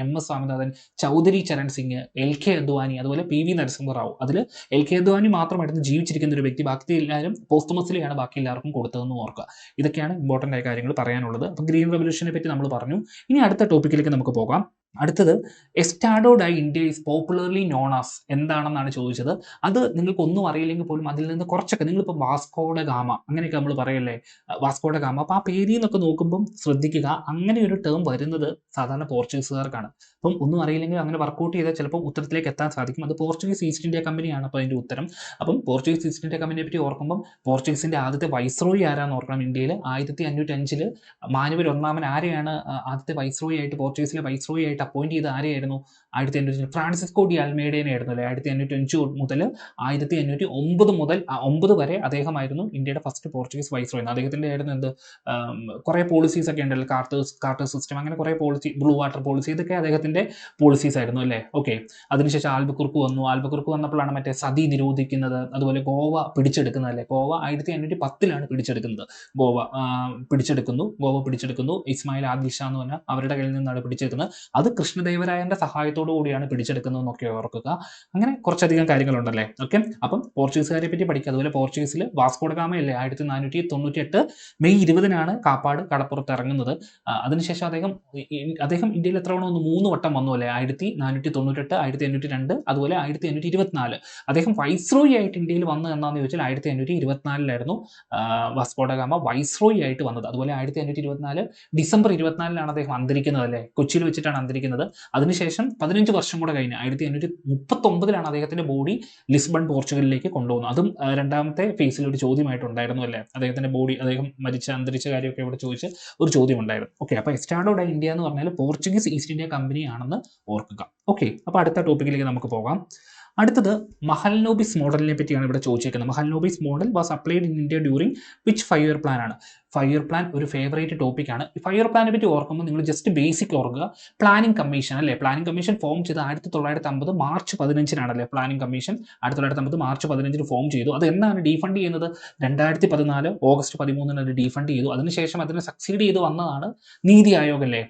MS സ്വാമിനാഥൻ, ചൗധരി ചരൺ സിംഗ്, LK അദ്വാനി, അതുപോലെ PV നരസിംഹറാവു. അതിൽ LK അദ്വാനി മാത്രമായിരുന്നു ജീവിച്ചിരിക്കുന്ന ഒരു വ്യക്തി. ബാക്കി എല്ലാവരും പോസ്റ്റ്മസിലെയാണ് ബാക്കി എല്ലാവർക്കും കൊടുത്തതെന്ന് ഓർക്കുക. ഇതൊക്കെയാണ് ഇമ്പോർട്ടൻ്റ് ആയ കാര്യങ്ങൾ പറയാനുള്ളത്. അപ്പോൾ ഗ്രീൻ റെവല്യൂഷനെ പറ്റി നമ്മൾ പറഞ്ഞു. ഇനി അടുത്ത ടോപ്പിക്കിലേക്ക് നമുക്ക് പോകാം. അടുത്തത് Estado da India is popularly known as എന്താണെന്നാണ് ചോദിച്ചത്. അത് നിങ്ങൾക്ക് ഒന്നും അറിയില്ലെങ്കിൽ പോലും അതിൽ നിന്ന് കുറച്ചൊക്കെ, നിങ്ങളിപ്പോൾ വാസ്കോഡ ഗാമ അങ്ങനെയൊക്കെ നമ്മൾ പറയല്ലേ, വാസ്കോഡ ഗാമ, അപ്പോൾ ആ പേരിൽ നിന്നൊക്കെ നോക്കുമ്പം ശ്രദ്ധിക്കുക, അങ്ങനെ ഒരു ടേം വരുന്നത് സാധാരണ പോർച്ചുഗീസുകാർക്കാണ്. അപ്പം ഒന്നും അറിയില്ലെങ്കിൽ അങ്ങനെ വർക്കൗട്ട് ചെയ്താൽ ചിലപ്പോൾ ഉത്തരത്തിലേക്ക് എത്താൻ സാധിക്കും. അത് പോർച്ചുഗീസ് ഈസ്റ്റ് ഇന്ത്യ കമ്പനിയാണ് അപ്പോൾ അതിൻ്റെ ഉത്തരം. അപ്പം പോർച്ചുഗീസ് ഈസ്റ്റ് ഇന്ത്യ കമ്പനിയെ പറ്റി ഓർക്കുമ്പം പോർച്ചുഗീസിൻ്റെ ആദ്യത്തെ വൈസ്രോയി ആരാന്ന് ഓർക്കണം. ഇന്ത്യയിൽ 1505 മാനുവൽ ഒന്നാമൻ ആരെയാണ് ആദ്യത്തെ വൈസ്രോയി ആയിട്ട്, പോർച്ചുഗീസിലെ വൈസ്രോയി ആയിട്ട് അപ്പോയിന്റ് ചെയ്ത് ആരെയായിരുന്നു? 1505 ഫ്രാൻസിസ്കോ ഡി അൽമേഡേനെ ആയിരുന്നു അല്ലേ. 1505 മുതൽ 1509 മുതൽ 9 വരെ അദ്ദേഹമായിരുന്നു ഇന്ത്യയുടെ ഫസ്റ്റ് പോർച്ചുഗീസ് വൈസ്രോയി. അദ്ദേഹത്തിൻ്റെ ആയിരുന്നു എന്ത്, കുറേ പോളിസീസ് ഒക്കെ ഉണ്ടല്ലോ, കാർട്ടർ സിസ്റ്റം, അങ്ങനെ കുറേ പോളിസി, ബ്ലൂ വാട്ടർ പോളിസി, ഇതൊക്കെ അദ്ദേഹത്തിൻ്റെ പോളിസീസ് ആയിരുന്നു അല്ലേ. ഓക്കെ, അതിനുശേഷം ആൽബക്കുർക്ക് വന്നു. ആൽബക്കുർക്ക് വന്നപ്പോഴാണ് മറ്റേ സതി നിരോധിക്കുന്നത്, അതുപോലെ ഗോവ പിടിച്ചെടുക്കുന്നത് അല്ലേ. ഗോവ 1510 പിടിച്ചെടുക്കുന്നത്. ഗോവ പിടിച്ചെടുക്കുന്നു. ഇസ്മായിൽ ആദിൽ ഷാ എന്ന് പറഞ്ഞാൽ അവരുടെ കയ്യിൽ നിന്നാണ് പിടിച്ചെടുക്കുന്നത്. അത് കൃഷ്ണദേവരായന്റെ സഹായത്തോടു കൂടിയാണ് പിടിച്ചെടുക്കുന്നതെന്നൊക്കെ ഓർക്കുക. അങ്ങനെ കുറച്ചധികം കാര്യങ്ങളുണ്ടല്ലേ. ഓക്കെ, അപ്പം പോർച്ചുഗീസുകാരെ പറ്റി പഠിക്കുക. അതുപോലെ പോർച്ചുഗീസിൽ വാസ്കോഡ ഗാമയല്ലേ 1498 മെയ് 20 കാപ്പാട് കടപ്പുറത്ത് ഇറങ്ങുന്നത്. അതിനുശേഷം അദ്ദേഹം ഇന്ത്യയിൽ എത്ര തവണ വന്നു? 3 വട്ടം വന്നു അല്ലേ. 1498, 1502, അതുപോലെ 1524. അദ്ദേഹം വൈസ്രോയി ആയിട്ട് ഇന്ത്യയിൽ വന്നു എന്നാന്ന് ചോദിച്ചാൽ 1524 വാസ്കോഡ ഗാമ വൈസ്രോയി ആയിട്ട് വന്നത്. അതുപോലെ 1524 ഡിസംബർ 24 അദ്ദേഹം അന്തരിക്കുന്നത് അല്ലേ. കൊച്ചിയിൽ വെച്ചിട്ടാണ് അന്തരിക്കുന്നത്. അതിനുശേഷം 15 വർഷം കൂടെ കഴിഞ്ഞ് 1539 അദ്ദേഹത്തിന്റെ ബോഡി ലിസ്ബൺ പോർച്ചുഗലിലേക്ക് കൊണ്ടുപോകുന്നത്. അതും രണ്ടാമത്തെ ഫേസിൽ ഒരു ചോദ്യമായിട്ടുണ്ടായിരുന്നു അല്ലേ. അദ്ദേഹത്തിന്റെ ബോഡി, അദ്ദേഹം അന്തരിച്ച കാര്യമൊക്കെ ഇവിടെ ചോദിച്ച് ഒരു ചോദ്യം ഉണ്ടായിരുന്നു. ഓക്കെ, അപ്പോൾ എസ്റ്റാഡോ ഡൈ ഇന്ത്യ എന്ന് പറഞ്ഞാൽ പോർച്ചുഗീസ് ഈസ്റ്റ് ഇന്ത്യ കമ്പനി ആണെന്ന് ഓർക്കുക. ഓക്കെ, അപ്പോൾ അടുത്ത ടോപ്പിക്കിലേക്ക് നമുക്ക് പോകാം. അടുത്തത് മഹൽനോബിസ് മോഡലിനെ പറ്റിയാണ് ഇവിടെ ചോദിച്ചിരിക്കുന്നത്. Mahalanobis model was applied in India during which 5 year plan ആണ്? 5 year പ്ലാൻ ഒരു ഫേവറേറ്റ് ടോപ്പിക്കാണ്. 5 year പ്ലാനെ പറ്റി ഓർക്കുമ്പോൾ നിങ്ങൾ ജസ്റ്റ് ബേസിക് ഓർക്കുക. പ്ലാനിംഗ് കമ്മീഷൻ അല്ലേ. പ്ലാനിംഗ് കമ്മീഷൻ ഫോം ചെയ്ത് 1950 മാർച്ച് 15 അല്ലേ. പ്ലാനിംഗ് കമ്മീഷൻ 1950 മാർച്ച് 15 ഫോം ചെയ്തു. അത് എന്നാണ് ഡീഫണ്ട് ചെയ്യുന്നത്? 2014 ഓഗസ്റ്റ് 13 അത് ഡീഫണ്ട് ചെയ്തു. അതിനുശേഷം അതിനെ സക്സീഡ് ചെയ്ത് വന്നതാണ് നീതി ആയോഗ് അല്ലേ.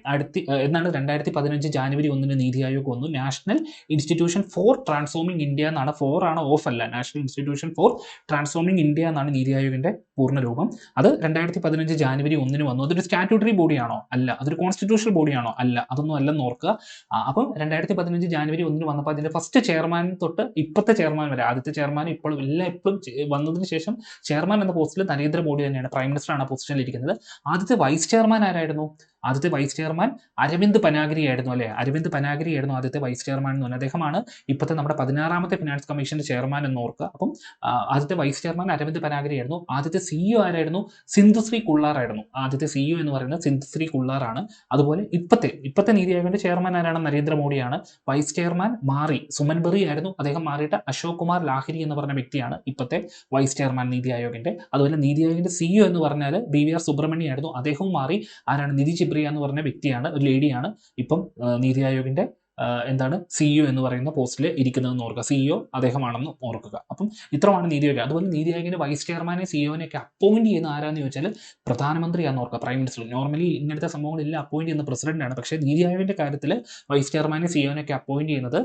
എന്നാണ് 2015 ജാനുവരി 1 നീതി ആയോഗ് വന്നു. National institution for transforming India എന്നാണ്. 4 ആണ്, ഓഫ് അല്ല. National institution for transforming India എന്നാണ് നീതി ആയോഗിന്റെ പൂർണ്ണ രൂപം. അത് 2015 ജാനുവരി 1 വന്നു. അതൊരു സ്റ്റാറ്റ്യൂട്ടറി ബോഡിയാണോ? അല്ല. അതൊരു കോൺസ്റ്റിറ്റ്യൂഷണൽ ബോഡിയാണോ? അല്ല. അതൊന്നും അല്ലെന്ന് ഓർക്കുക. അപ്പം 2015 ജാനുവരി 1 വന്നപ്പോൾ അതിന്റെ ഫസ്റ്റ് ചെയർമാൻ തൊട്ട് ഇപ്പോഴത്തെ ചെയർമാൻ വരെ, ആദ്യത്തെ ചെയർമാൻ എപ്പോഴും വന്നതിന് ശേഷം ചെയർമാൻ എന്ന പോസ്റ്റിൽ നരേന്ദ്രമോദി തന്നെയാണ്. പ്രൈം മിനിസ്റ്റർ ആണ് പൊസിഷനിൽ ഇരിക്കുന്നത്. ആദ്യത്തെ വൈസ് ചെയർമാൻ ആരായിരുന്നു? ആദ്യത്തെ വൈസ് ചെയർമാൻ അരവിന്ദ് പനാഗിരി ആയിരുന്നു അല്ലേ. അരവിന്ദ് പനാഗിരി ആയിരുന്നു ആദ്യത്തെ വൈസ് ചെയർമാൻ എന്ന് പറഞ്ഞാൽ. അദ്ദേഹമാണ് ഇപ്പോഴത്തെ നമ്മുടെ 16ാമത്തെ ഫിനാൻസ് കമ്മീഷന്റെ ചെയർമാൻ എന്ന് ഓർക്കുക. അപ്പം ആദ്യത്തെ വൈസ് ചെയർമാൻ അരവിന്ദ് പനാഗിരി ആയിരുന്നു. ആദ്യത്തെ CEO ആരായിരുന്നു? സിന്ധുശ്രീ കുള്ളാർ ആയിരുന്നു. ആദ്യത്തെ CEO എന്ന് പറയുന്നത് സിന്ധുശ്രീ കുള്ളാർ ആണ്. അതുപോലെ ഇപ്പോഴത്തെ നീതി ആയോഗിന്റെ ചെയർമാൻ ആരാണ്? നരേന്ദ്രമോദിയാണ്. വൈസ് ചെയർമാൻ മാറി സുമൻ ബെറി ആയിരുന്നു. അദ്ദേഹം മാറിയിട്ട് അശോക് കുമാർ ലാഹിരി എന്ന് പറഞ്ഞ വ്യക്തിയാണ് ഇപ്പോഴത്തെ വൈസ് ചെയർമാൻ നീതി ആയോഗിന്റെ. അതുപോലെ നീതി ആയോഗിന്റെ CEO എന്ന് പറഞ്ഞാൽ BVR സുബ്രഹ്മണ്യ ആയിരുന്നു. അദ്ദേഹവും മാറി. ആരാണ്? നിധി ചിബ്രിയ എന്ന് പറഞ്ഞ വ്യക്തിയാണ്, ഒരു ലേഡിയാണ് ഇപ്പം നീതി ആയോഗിന്റെ CEO എന്ന് പറയുന്ന പോസ്റ്റിൽ ഇരിക്കുന്നതെന്ന് ഓർക്കുക. CEO അദ്ദേഹമാണെന്ന് ഓർക്കുക. അപ്പം ഇത്രയാണ് നീതി ആയോഗ്. അതുപോലെ നീതി ആയോഗിന്റെ വൈസ് ചെയർമാനെ CEOനെയൊക്കെ അപ്പോയിന്റ് ചെയ്യുന്ന ആരാന്ന് ചോദിച്ചാൽ പ്രധാനമന്ത്രിയാണെന്ന് ഓർക്കുക, പ്രൈം മിനിസ്റ്റർ. നോർമലി ഇങ്ങനത്തെ സംഭവങ്ങളെല്ലാം അപ്പോയിന്റ് ചെയ്യുന്ന പ്രസിഡന്റാണ്. പക്ഷേ നീതി ആയോഗിന്റെ കാര്യത്തിൽ വൈസ് ചെയർമാനെ CEOനെയൊക്കെ അപ്പോയിന്റ് ചെയ്യുന്നത്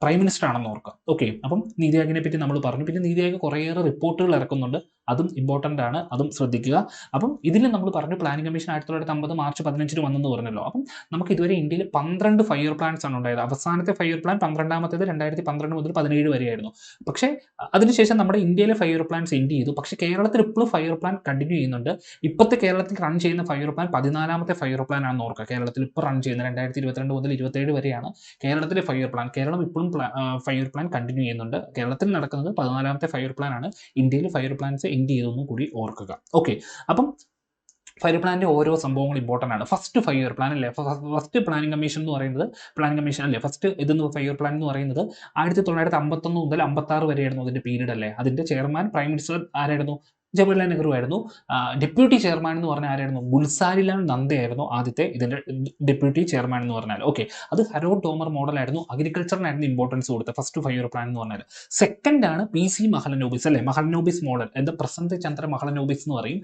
പ്രൈം മിനിസ്റ്റർ ആണെന്ന് ഓർക്കുക. ഓക്കെ, അപ്പം നീതി ആയോഗിനെ പറ്റി നമ്മൾ പറഞ്ഞു. പിന്നെ നീതി ആയോഗ് കുറേയേറെ റിപ്പോർട്ടുകൾ ഇറക്കുന്നുണ്ട്. അതും ഇമ്പോർട്ടൻ്റ് ആണ്, അതും ശ്രദ്ധിക്കുക. അപ്പം ഇതിൽ നമ്മൾ പറഞ്ഞു പ്ലാനിംഗ് കമ്മീഷൻ 1950 മാർച്ച് 15 വന്നെന്ന് പറഞ്ഞല്ലോ. അപ്പം നമുക്ക് ഇതുവരെ ഇന്ത്യയിൽ 12 5 year പ്ലാൻസ് ആണ് ഉണ്ടായത്. അവസാനത്തെ 5 year പ്ലാൻ 12ാമത്തേത് 2012 മുതൽ 17 വരെയായിരുന്നു. പക്ഷേ അതിനുശേഷം നമ്മുടെ ഇന്ത്യയിലെ 5 year പ്ലാൻസ് എൻഡ് ചെയ്തു. പക്ഷേ കേരളത്തിൽ ഇപ്പോഴും 5 year പ്ലാൻ കണ്ടിന്യൂ ചെയ്യുന്നുണ്ട്. ഇപ്പോഴത്തെ കേരളത്തിൽ റൺ ചെയ്യുന്ന 5 year പ്ലാൻ 14ാമത്തെ 5 year പ്ലാൻ ആണെന്ന് ഓർക്കുക. കേരളത്തിൽ ഇപ്പോൾ റൺ ചെയ്യുന്ന 2022 മുതൽ 27 വരെയാണ് കേരളത്തിലെ 5 year പ്ലാൻ. കേരളം ഇപ്പോഴും 5 year പ്ലാൻ കണ്ടിന്യൂ ചെയ്യുന്നുണ്ട്. കേരളത്തിൽ നടക്കുന്നത് 14ാമത്തെ 5 year പ്ലാൻ ആണ്. ഇന്ത്യയിൽ 5 year പ്ലാൻസ് എൻഡ് ചെയ്തൊന്നും കൂടി ഓർക്കുക. ഓക്കെ, അപ്പം ഫയർ പ്ലാനിൻ്റെ ഓരോ സംഭവങ്ങളും ഇമ്പോർട്ടൻ്റ് ആണ്. ഫസ്റ്റ് 5 ഇയർ പ്ലാൻ അല്ലേ, ഫസ്റ്റ് പ്ലാനിംഗ് കമ്മീഷൻ എന്ന് പറയുന്നത്, പ്ലാനിംഗ് കമ്മീഷൻ അല്ലേ ഫസ്റ്റ് ഇതെന്ന് 5 ഇയർ പ്ലാൻ എന്ന് പറയുന്നത് 1951 മുതൽ 56 വരെയായിരുന്നു അതിൻ്റെ പീരീഡ് അല്ലേ. അതിൻ്റെ ചെയർമാൻ പ്രൈം മിനിസ്റ്റർ ആരായിരുന്നു? ജവഹർലാൽ നെഹ്റു ആയിരുന്നു. ഡെപ്യൂട്ടി ചെയർമാൻ എന്ന് പറഞ്ഞാൽ ആരായിരുന്നു? ഗുൽസാരിലാൽ നന്ദയായിരുന്നു ആദ്യത്തെ ഇതിൻ്റെ ഡെപ്യൂട്ടി ചെയർമാൻ എന്ന് പറഞ്ഞാൽ. ഓക്കെ, അത് ഹരോൾഡ് ഡോമർ മോഡലായിരുന്നു. അഗ്രികൾച്ചറിനായിരുന്നു ഇമ്പോർട്ടൻസ് കൊടുത്തത് ഫസ്റ്റ് 5 ഇയർ പ്ലാൻ എന്ന് പറഞ്ഞാൽ. സെക്കൻഡ് ആണ് PC മഹലനോബിസ് അല്ലേ, മഹലനോബിസ് മോഡൽ. എന്താ പ്രസന്റ് ചന്ദ്ര മഹലനോബിസ് എന്ന് പറയും.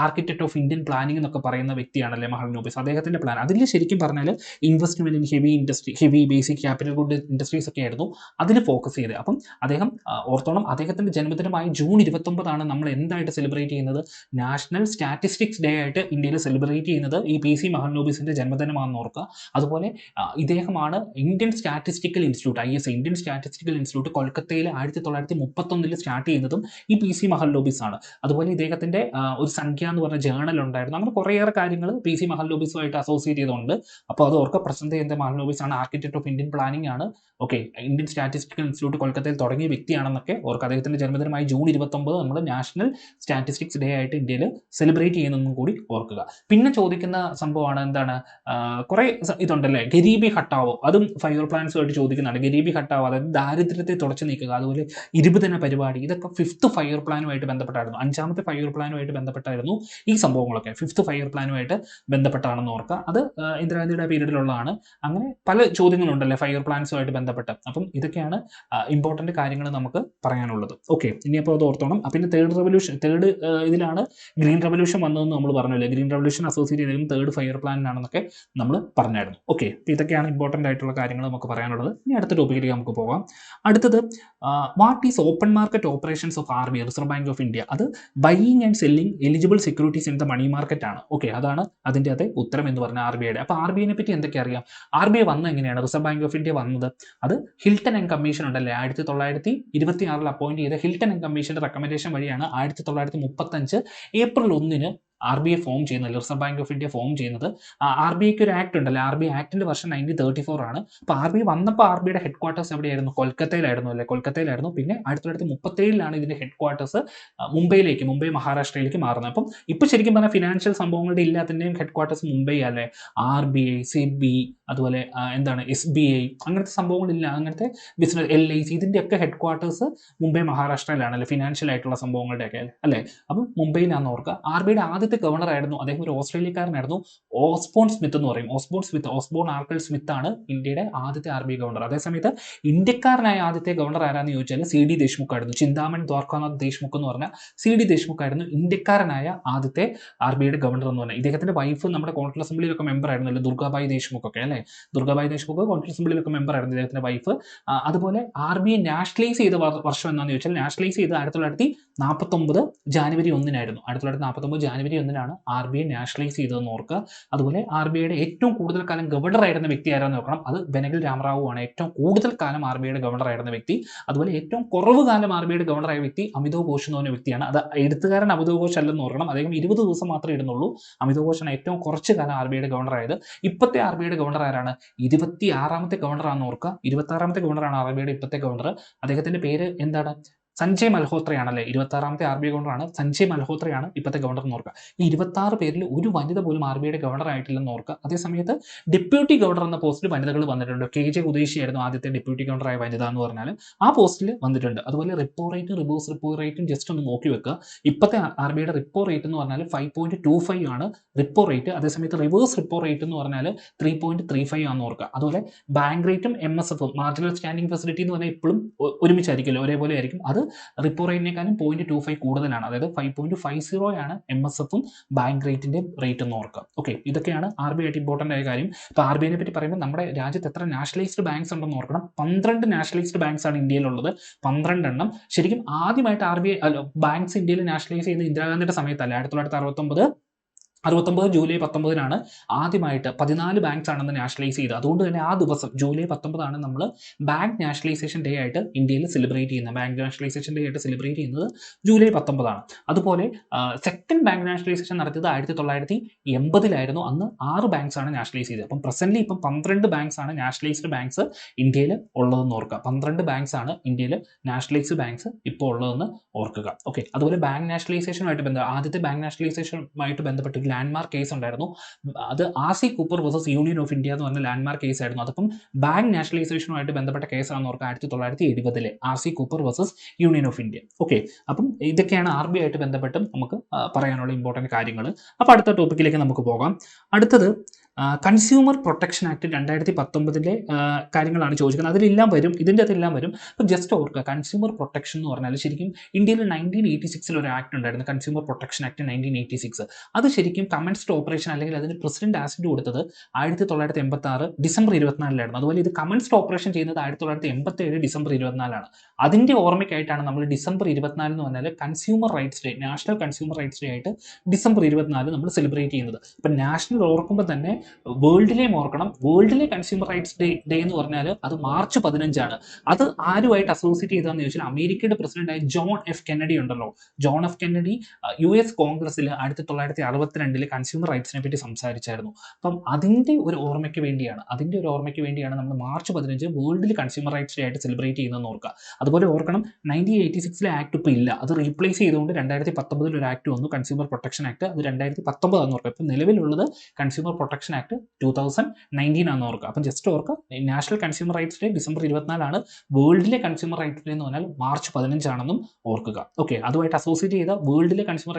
ആർക്കിടെക്ട് ഓഫ് ഇന്ത്യൻ പ്ലാനിംഗ് എന്നൊക്കെ പറയുന്ന വ്യക്തിയാണല്ലേ മഹലനോബിസ്. അദ്ദേഹത്തിന്റെ പ്ലാൻ അതിൽ ശരിക്കും പറഞ്ഞാൽ investment in heavy industry, heavy basic capital good industries ഒക്കെ ആയിരുന്നു അതിൽ ഫോക്കസ് ചെയ്ത്. അപ്പം അദ്ദേഹം ഓർത്തോണം, അദ്ദേഹത്തിന്റെ ജന്മദിനമായ ജൂൺ 29 നമ്മൾ എന്തായിട്ട് സെലിബ്രേറ്റ് ചെയ്യുന്നത്? നാഷണൽ സ്റ്റാറ്റിസ്റ്റിക്സ് ഡേ ആയിട്ട് ഇന്ത്യയിൽ സെലിബ്രേറ്റ് ചെയ്യുന്നത് ഈ PC മഹലനോബിസിന്റെ ജന്മദിനമാണെന്ന് ഓർക്കുക. അതുപോലെ ഇദ്ദേഹമാണ് Indian statistical institute, ISI Indian statistical institute കൊൽക്കത്തയിൽ 1931 സ്റ്റാർട്ട് ചെയ്യുന്നതും ഈ PC മഹലനോബിസ് ആണ്. അതുപോലെ ഇദ്ദേഹത്തിന്റെ ഒരു സംഖ്യ എന്ന് പറഞ്ഞ ജേണൽ ഉണ്ടായിരുന്നു. അങ്ങനെ കുറേയേറെ കാര്യങ്ങൾ PC മഹലനോബിസുമായിട്ട് അസോസിയേറ്റ് ചെയ്തുകൊണ്ട്. അപ്പോൾ അത് ഓർക്കുക, പ്രസന്റ് ചെയ്യുന്ന മഹലനോബിസ് ആണ്, ആർക്കിടെക്ട് ഓഫ് ഇന്ത്യൻ പ്ലാനിംഗ് ആണ്. ഓക്കെ, ഇന്ത്യൻ സ്റ്റാറ്റിസ്റ്റിക്കൽ ഇൻസ്റ്റിറ്റ്യൂട്ട് കൊൽക്കത്തയിൽ തുടങ്ങിയ വ്യക്തിയാണെന്നൊക്കെ ഓർക്കുക. അദ്ദേഹത്തിന്റെ ജന്മദിനമായി ജൂൺ 29 നമ്മൾ നാഷണൽ സ്റ്റാറ്റിസ്റ്റിക്സ് ഡേ ആയിട്ട് ഇന്ത്യയിൽ സെലിബ്രേറ്റ് ചെയ്യുന്നതെന്നും കൂടി ഓർക്കുക. പിന്നെ ചോദിക്കുന്ന സംഭവമാണ് എന്താണ്, കുറേ ഇതുണ്ടല്ലേ, ഗരീബി ഹട്ടാവോ, അതും 5 ഇയർ പ്ലാൻസുമായിട്ട് ചോദിക്കുന്നതാണ്. ഗരീബി ഹട്ടാവോ, അതായത് ദാരിദ്ര്യത്തെ തുടച്ചു നീക്കുക. അതുപോലെ 20 ദിന പരിപാടി, ഇതൊക്കെ 5th 5 ഇയർ പ്ലാനുമായിട്ട് ബന്ധപ്പെട്ടായിരുന്നു. 5ാമത്തെ 5 ഇയർ പ്ലാനുമായിട്ട് ബന്ധപ്പെട്ടായിരുന്നു ഈ സംഭവങ്ങളൊക്കെ. 5th 5 ഇയർ പ്ലാനുമായിട്ട് ബന്ധപ്പെട്ടാണെന്ന് ഓർക്കുക. അത് ഇന്ദിരാഗാന്ധിയുടെ പീരീഡിലുള്ളതാണ്. അങ്ങനെ പല ചോദ്യങ്ങളുണ്ടല്ലേ 5 ഇയർ പ്ലാൻസുമായിട്ട് ബന്ധപ്പെട്ട്. അപ്പം ഇതൊക്കെയാണ് ഇമ്പോർട്ടൻറ്റ് കാര്യങ്ങൾ നമുക്ക് പറയാനുള്ളത്. ഓക്കെ, ഇനിയപ്പോൾ അത് ഓർത്തോണം. പിന്നെ തേർഡ് ഇതിലാണ് ഗ്രീൻ റെവല്യൂഷൻ വന്നതെന്ന് നമ്മൾ പറഞ്ഞല്ലേ. ഗ്രീൻ റെവല്യൂഷൻ അസോസിയേറ്റ് ചെയ്തതും തേർഡ് 5 ഇയർ പ്ലാനിനാണെന്നൊക്കെ നമ്മൾ പറഞ്ഞായിരുന്നു. ഓക്കെ, അപ്പോൾ ഇതൊക്കെയാണ് ഇമ്പോർട്ടൻ്റ് ആയിട്ടുള്ള കാര്യങ്ങൾ നമുക്ക് പറയാനുള്ളത്. ഇനി അടുത്ത ടോപ്പിക്കിലേക്ക് നമുക്ക് പോകാം. അടുത്തത് what is open market operations of RBI, reserve bank of India. അത് buying and selling eligible securities in the money market ആണ്. ഓക്കെ, അതാണ് അതിൻ്റെ അകത്തെ ഉത്തരം എന്ന് പറഞ്ഞാൽ RBIയുടെ. അപ്പോൾ RBIനെ പറ്റി എന്തൊക്കെ അറിയാം? RBI വന്നത് എങ്ങനെയാണ്? റിസർവ് ബാങ്ക് ഓഫ് ഇന്ത്യ വന്നത് അത് ഹിൽട്ടൺ ആൻഡ് കമ്മീഷൻ ഉണ്ടല്ലേ, 1926 അപ്പോയിന്റ് ചെയ്ത ഹിൽട്ടൺ ആൻഡ് കമ്മീഷന്റെ റെക്കമെൻഡേഷൻ വഴിയാണ് 1935 ഏപ്രിൽ 1 RBI ഫോം ചെയ്യുന്നത്, reserve bank of India form ചെയ്യുന്നത്. RBIക്ക് ഒരു ആക്ട് ഉണ്ടല്ലോ, RBI ആക്ടിന്റെ വർഷം 1934 ആണ്. അപ്പോൾ RBI വന്നപ്പോൾ RBIയുടെ ഹെഡ് ക്വാർട്ടേഴ്സ് എവിടെയായിരുന്നു? കൊൽക്കത്തയിലായിരുന്നു അല്ലേ, കൊൽക്കത്തയിലായിരുന്നു. പിന്നെ 1937 ഇതിന്റെ ഹെഡ് ക്വാർട്ടേഴ്സ് മുംബൈ മഹാരാഷ്ട്രയിലേക്ക് മാറുന്നത്. അപ്പം ഇപ്പൊ ശരിക്കും പറഞ്ഞാൽ ഫിനാൻഷ്യൽ സംഭവങ്ങളുടെ എല്ലാത്തിൻ്റെയും ഹെഡ് ക്വാർട്ടേഴ്സ് മുംബൈ അല്ലേ. RBI, SEBI, അതുപോലെ എന്താണ് SBI, അങ്ങനത്തെ സംഭവങ്ങളില്ല. അങ്ങനത്തെ ബിസിനസ് LIC ഇതിൻ്റെയൊക്കെ ഹെഡ് ക്വാർട്ടേഴ്സ് മുംബൈ മഹാരാഷ്ട്രയിലാണല്ലേ, ഫിനാൻഷ്യൽ ആയിട്ടുള്ള സംഭവങ്ങളുടെയൊക്കെ അല്ലേ. അപ്പം മുംബൈയിലാണെന്ന് ഓർക്കുക. RBIയുടെ ആദ്യത്തെ ഗവർണർ ആയിരുന്നു, അദ്ദേഹം ഒരു ഓസ്ട്രേലിയക്കാരനായിരുന്നു, ഓസ്ബോൺ സ്മിത്ത് എന്ന് പറയും. ഓസ്ബോൺ ആർക്കൽ സ്മിത്ത് ആണ് ഇന്ത്യയുടെ ആദ്യത്തെ RBI ഗവർണർ. അതേസമയത്ത് ഇന്ത്യക്കാരനായ ആദ്യത്തെ ഗവർണർ ആരാന്ന് ചോദിച്ചാൽ CD ദേശ്മുഖ് ആയിരുന്നു. ചിന്താമൺ ദ്വാരകാനാഥ് ദേശ്മുഖ് എന്ന് പറഞ്ഞ CD ദേശ്മുഖ് ആയിരുന്നു ഇന്ത്യക്കാരനായ ആദ്യത്തെ RBIയുടെ ഗവർണർ എന്ന് പറഞ്ഞാൽ. ഇദ്ദേഹത്തിന്റെ വൈഫ് നമ്മുടെ കോൺഗ്രസ് അസംബ്ലിയിലൊക്കെ മെമ്പർ ആയിരുന്നു, ദുർഗാബായി ദേശ്മുഖ് ഒക്കെ അല്ലേ. ദുർഗാബായി ദേശ്മുഖ് കോൺഗ്രസ് അസംബ്ലിയിലൊക്കെ മെമ്പർ ആയിരുന്നു, ഇദ്ദേഹത്തിന്റെ വൈഫ്. അതുപോലെ RBI നാഷണലൈസ് ചെയ്ത വർഷം എന്താണെന്ന് ചോദിച്ചാൽ നാഷണലൈസ് ചെയ്ത് 1949 ജാനുവരി 1 1949 ജാനുവരി 1 RBI നാഷണലൈസ് ചെയ്തതെന്ന് ഓർക്കുക. അതുപോലെ RBIയുടെ ഏറ്റവും കൂടുതൽ കാലം ഗവർണർ ആയിരുന്ന വ്യക്തി ആരാന്ന് നോക്കണം, അത് ബെനഗൽ രാമറാവു ആണ്. ഏറ്റവും കൂടുതൽ കാലം RBIയുടെ ഗവർണർ ആയിരുന്ന വ്യക്തി. അതുപോലെ ഏറ്റവും കുറവ് കാലം RBIയുടെ ഗവർണർ ആയ വ്യക്തി അമിതവ് ഘോഷ് എന്ന് പറഞ്ഞ വ്യക്തിയാണ്. അത് എഴുത്തുകാരൻ അമിതവ് ഘോഷ് അല്ലെന്ന് ഓർക്കണം, അദ്ദേഹം 20 ദിവസം മാത്രമേ ഇടുന്നുള്ളൂ. അമിതവ് ഘോഷാണ് ഏറ്റവും കുറച്ച് കാലം RBIയുടെ ഗവർണർ ആയത്. ഇപ്പോഴത്തെ RBIയുടെ ഗവർണർ ആരാണ്? 26ാമത്തെ ഗവർണർ ആണെന്ന് ഓർക്കുക. 26ാമത്തെ ഗവർണറാണ് RBIയുടെ ഇപ്പോഴത്തെ ഗവർണർ. അദ്ദേഹത്തിന്റെ പേര് എന്താണ്? സഞ്ജയ് മൽഹോത്രയാണല്ലേ. 26ാമത്തെ RBI ഗവർണറാണ് സഞ്ജയ് മൽഹോത്രയാണ് ഇപ്പോഴത്തെ ഗവർണർ എന്ന് ഓർക്കുക. ഈ 26 പേരിൽ ഒരു വനിത പോലും RBIയുടെ ഗവർണർ ആയിട്ടില്ലെന്ന് ഓർക്കുക. അതേസമയത്ത് ഡെപ്യൂട്ടി ഗവർണർ എന്ന പോസ്റ്റിൽ വനിതകൾ വന്നിട്ടുണ്ട്. KJ ഉദയശി ആയിരുന്നു ആദ്യത്തെ ഡെപ്യൂട്ടി ഗവർണറായ വനിത എന്ന് പറഞ്ഞാൽ ആ പോസ്റ്റിൽ വന്നിട്ടുണ്ട്. അതുപോലെ റിപ്പോ റേറ്റും റിവേഴ്സ് റിപ്പോ റേറ്റും ജസ്റ്റ് ഒന്ന് നോക്കി വെക്കുക. ഇപ്പോഴത്തെ RBIയുടെ റിപ്പോ റേറ്റ് എന്ന് പറഞ്ഞാൽ 5.25 ആണ് റിപ്പോ റേറ്റ്. അതേസമയത്ത് റിവേഴ്സ് റിപ്പോ റേറ്റ് എന്ന് പറഞ്ഞാൽ 3.35 ആണെന്ന് ഓർക്കുക. അതുപോലെ ബാങ്ക് റേറ്റും MSF മാർജിനൽ സ്റ്റാൻഡിംഗ് ഫെസിലിറ്റി എന്ന് പറഞ്ഞാൽ ഇപ്പോഴും ഒരുമിച്ചായിരിക്കില്ല, ഒരേപോലെ ആയിരിക്കും. അത് റിപ്പോ റേറ്റിനേക്കാളും 0.25 കൂടുതലാണ്. അതായത് 5.50 ആണ് MSFും ബാങ്ക് റേറ്റിന്റെ റേറ്റ് എന്ന് ഓർക്കുക. ഓക്കെ, ഇതൊക്കെയാണ് RBI ആയിട്ട് ഇമ്പോർട്ടൻ്റ് ആയ കാര്യം. ഇപ്പോൾ RBIനെ പറ്റി പറയുമ്പോൾ നമ്മുടെ രാജ്യത്ത് എത്ര നാഷണലൈസ്ഡ് ബാങ്ക്സ് ഉണ്ടെന്ന് ഓർക്കണം. 12 നാഷണലൈസ്ഡ് ബാങ്ക്സ് ആണ് ഇന്ത്യയിലുള്ളത്. 12 എണ്ണം. ശരിക്കും ആദ്യമായിട്ട് RBI ബാങ്ക്സ് ഇന്ത്യയിൽ നാഷണലൈസ് ചെയ്യുന്നത് ഇന്ദിരാഗാന്ധിയുടെ സമയത്തല്ല. 1969 ജൂലൈ 19 ആദ്യമായിട്ട് 14 ബാങ്ക്സ് ആണെന്ന് നാഷണലൈസ് ചെയ്തത്. അതുകൊണ്ട് തന്നെ ആ ദിവസം ജൂലൈ 19 നമ്മൾ ബാങ്ക് നാഷണലൈസേഷൻ ഡേ ആയിട്ട് ഇന്ത്യയിൽ സെലിബ്രേറ്റ് ചെയ്യുന്നത്. ബാങ്ക് നാഷണലൈസേഷൻ ഡേ ആയിട്ട് സെലിബ്രേറ്റ് ചെയ്യുന്നത് ജൂലൈ 19. അതുപോലെ സെക്കൻഡ് ബാങ്ക് നാഷണലൈസേഷൻ നടത്തിയത് 1980 അന്ന് 6 ബാങ്ക്സ് ആണ് നാഷണലൈസ് ചെയ്തത്. അപ്പം പ്രസന്റ്ലി ഇപ്പം 12 ബാങ്ക്സ് ആണ് നാഷണലൈസ്ഡ് ബാങ്ക്സ് ഇന്ത്യയിൽ ഉള്ളതെന്ന് ഓർക്കുക. 12 ബാങ്ക്സ് ആണ് ഇന്ത്യയിൽ നാഷണലൈസ്ഡ് ബാങ്ക്സ് ഇപ്പോൾ ഉള്ളതെന്ന് ഓർക്കുക. ഓക്കെ, അതുപോലെ ബാങ്ക് നാഷണലൈസേഷനുമായിട്ട് ആദ്യത്തെ ബാങ്ക് നാഷണലൈസേഷനുമായിട്ട് ബന്ധപ്പെട്ട് ലാൻഡ്മാർക്ക് കേസ് ഉണ്ടായിരുന്നു. അത് RC Cooper versus union of India എന്ന് പറഞ്ഞ ലാൻഡ്മാർക്ക് കേസ് ആയിരുന്നു. അതിപ്പം ബാങ്ക് നാഷണലൈസേഷനുമായിട്ട് ബന്ധപ്പെട്ട കേസാണെന്ന് ഓർക്കുക. 1970 RC Cooper versus union of India. Okay, അപ്പം ഇതൊക്കെയാണ് RBI ആയിട്ട് ബന്ധപ്പെട്ടും നമുക്ക് പറയാനുള്ള ഇമ്പോർട്ടൻറ്റ് കാര്യങ്ങൾ. അപ്പോൾ അടുത്ത ടോപ്പിക്കിലേക്ക് നമുക്ക് പോകാം. അടുത്തത് കൺസ്യൂമർ പ്രൊട്ടക്ഷൻ ആക്ട് 2019 കാര്യങ്ങളാണ് ചോദിക്കുന്നത്. അതിലെല്ലാം വരും, ഇതിൻ്റെ അതെല്ലാം വരും. അപ്പം ജസ്റ്റ് ഓർക്കുക, കൺസ്യൂമർ പ്രൊട്ടക്ഷൻ എന്ന് പറഞ്ഞാൽ ശരിക്കും ഇന്ത്യയിൽ 1986 ഒരു ആക്ട് ഉണ്ടായിരുന്നു, കൺസ്യൂമർ പ്രൊട്ടക്ഷൻ ആക്ട് 1986. അത് ശരിക്കും കമൻസ്ഡ് ഓപ്പറേഷൻ അല്ലെങ്കിൽ അതിന് പ്രസിഡന്റ് ആസിഡ് കൊടുത്തത് 1986 ഡിസംബർ 24 അതുപോലെ ഇത് കമൻസ്ഡ് ഓപ്പറേഷൻ ചെയ്യുന്നത് 1987 ഡിസംബർ 24. അതിൻ്റെ ഓർമ്മയ്ക്കായിട്ടാണ് നമ്മൾ ഡിസംബർ 24 എന്ന് പറഞ്ഞാൽ consumer rights day, national consumer rights day ആയിട്ട് ഡിസംബർ 24 നമ്മൾ സെലിബ്രേറ്റ് ചെയ്യുന്നത്. ഇപ്പം നാഷണൽ ഓർക്കുമ്പോൾ തന്നെ വേൾഡിലെയും ഓർക്കണം. വേൾഡിലെ കൺസ്യൂമർ റൈറ്റ്സ് ഡേ എന്ന് പറഞ്ഞാൽ അത് മാർച്ച് 15. അത് ആരുമായിട്ട് അസോസിയേറ്റ് ചെയ്തതെന്ന് ചോദിച്ചാൽ അമേരിക്കയുടെ പ്രസിഡന്റായ ജോൺ എഫ് കെന്നഡി ഉണ്ടല്ലോ, ജോൺ എഫ് കെന്നഡി US കോൺഗ്രസിൽ 1962 കൺസ്യൂമർ റൈറ്റ്സിനെ പറ്റി സംസാരിച്ചായിരുന്നു. അപ്പം അതിൻ്റെ ഒരു ഓർമ്മയ്ക്ക് വേണ്ടിയാണ് നമ്മൾ മാർച്ച് 15 വേൾഡിൽ കൺസ്യൂമർ റൈറ്റ്സ് ഡേ ആയിട്ട് സെലിബ്രേറ്റ് ചെയ്യുന്നതെന്ന് ഓർക്കുക. അതുപോലെ ഓർക്കണം, 1986 ആക്ട് ഇപ്പോൾ ഇല്ല, അത് റീപ്ലേസ് ചെയ്തുകൊണ്ട് 2019 ഒരു ആക്ട് വന്നു, കൺസ്യൂമർ പ്രൊട്ടക്ഷൻ ആക്ട്. അത് 2019 ആണെന്ന് ഓർക്കുക. ഇപ്പം നിലവിലുള്ളത് കൺസ്യൂമർ പ്രൊട്ടക്ഷൻ ആക്ട് 2019 ആണെന്ന് ഓർക്കുക. അപ്പം ജസ്റ്റ് ഓർക്കുക, national consumer rights day December 24, വേൾഡിലെ കൺസ്യൂമർ റൈറ്റ്സ് ഡേ എന്ന് പറഞ്ഞാൽ മാർച്ച് 15 ഓർക്കുക. ഓക്കെ, അതുമായിട്ട് അസോസിയേറ്റ് ചെയ്ത വേൾഡിലെ കൺസ്യൂമർ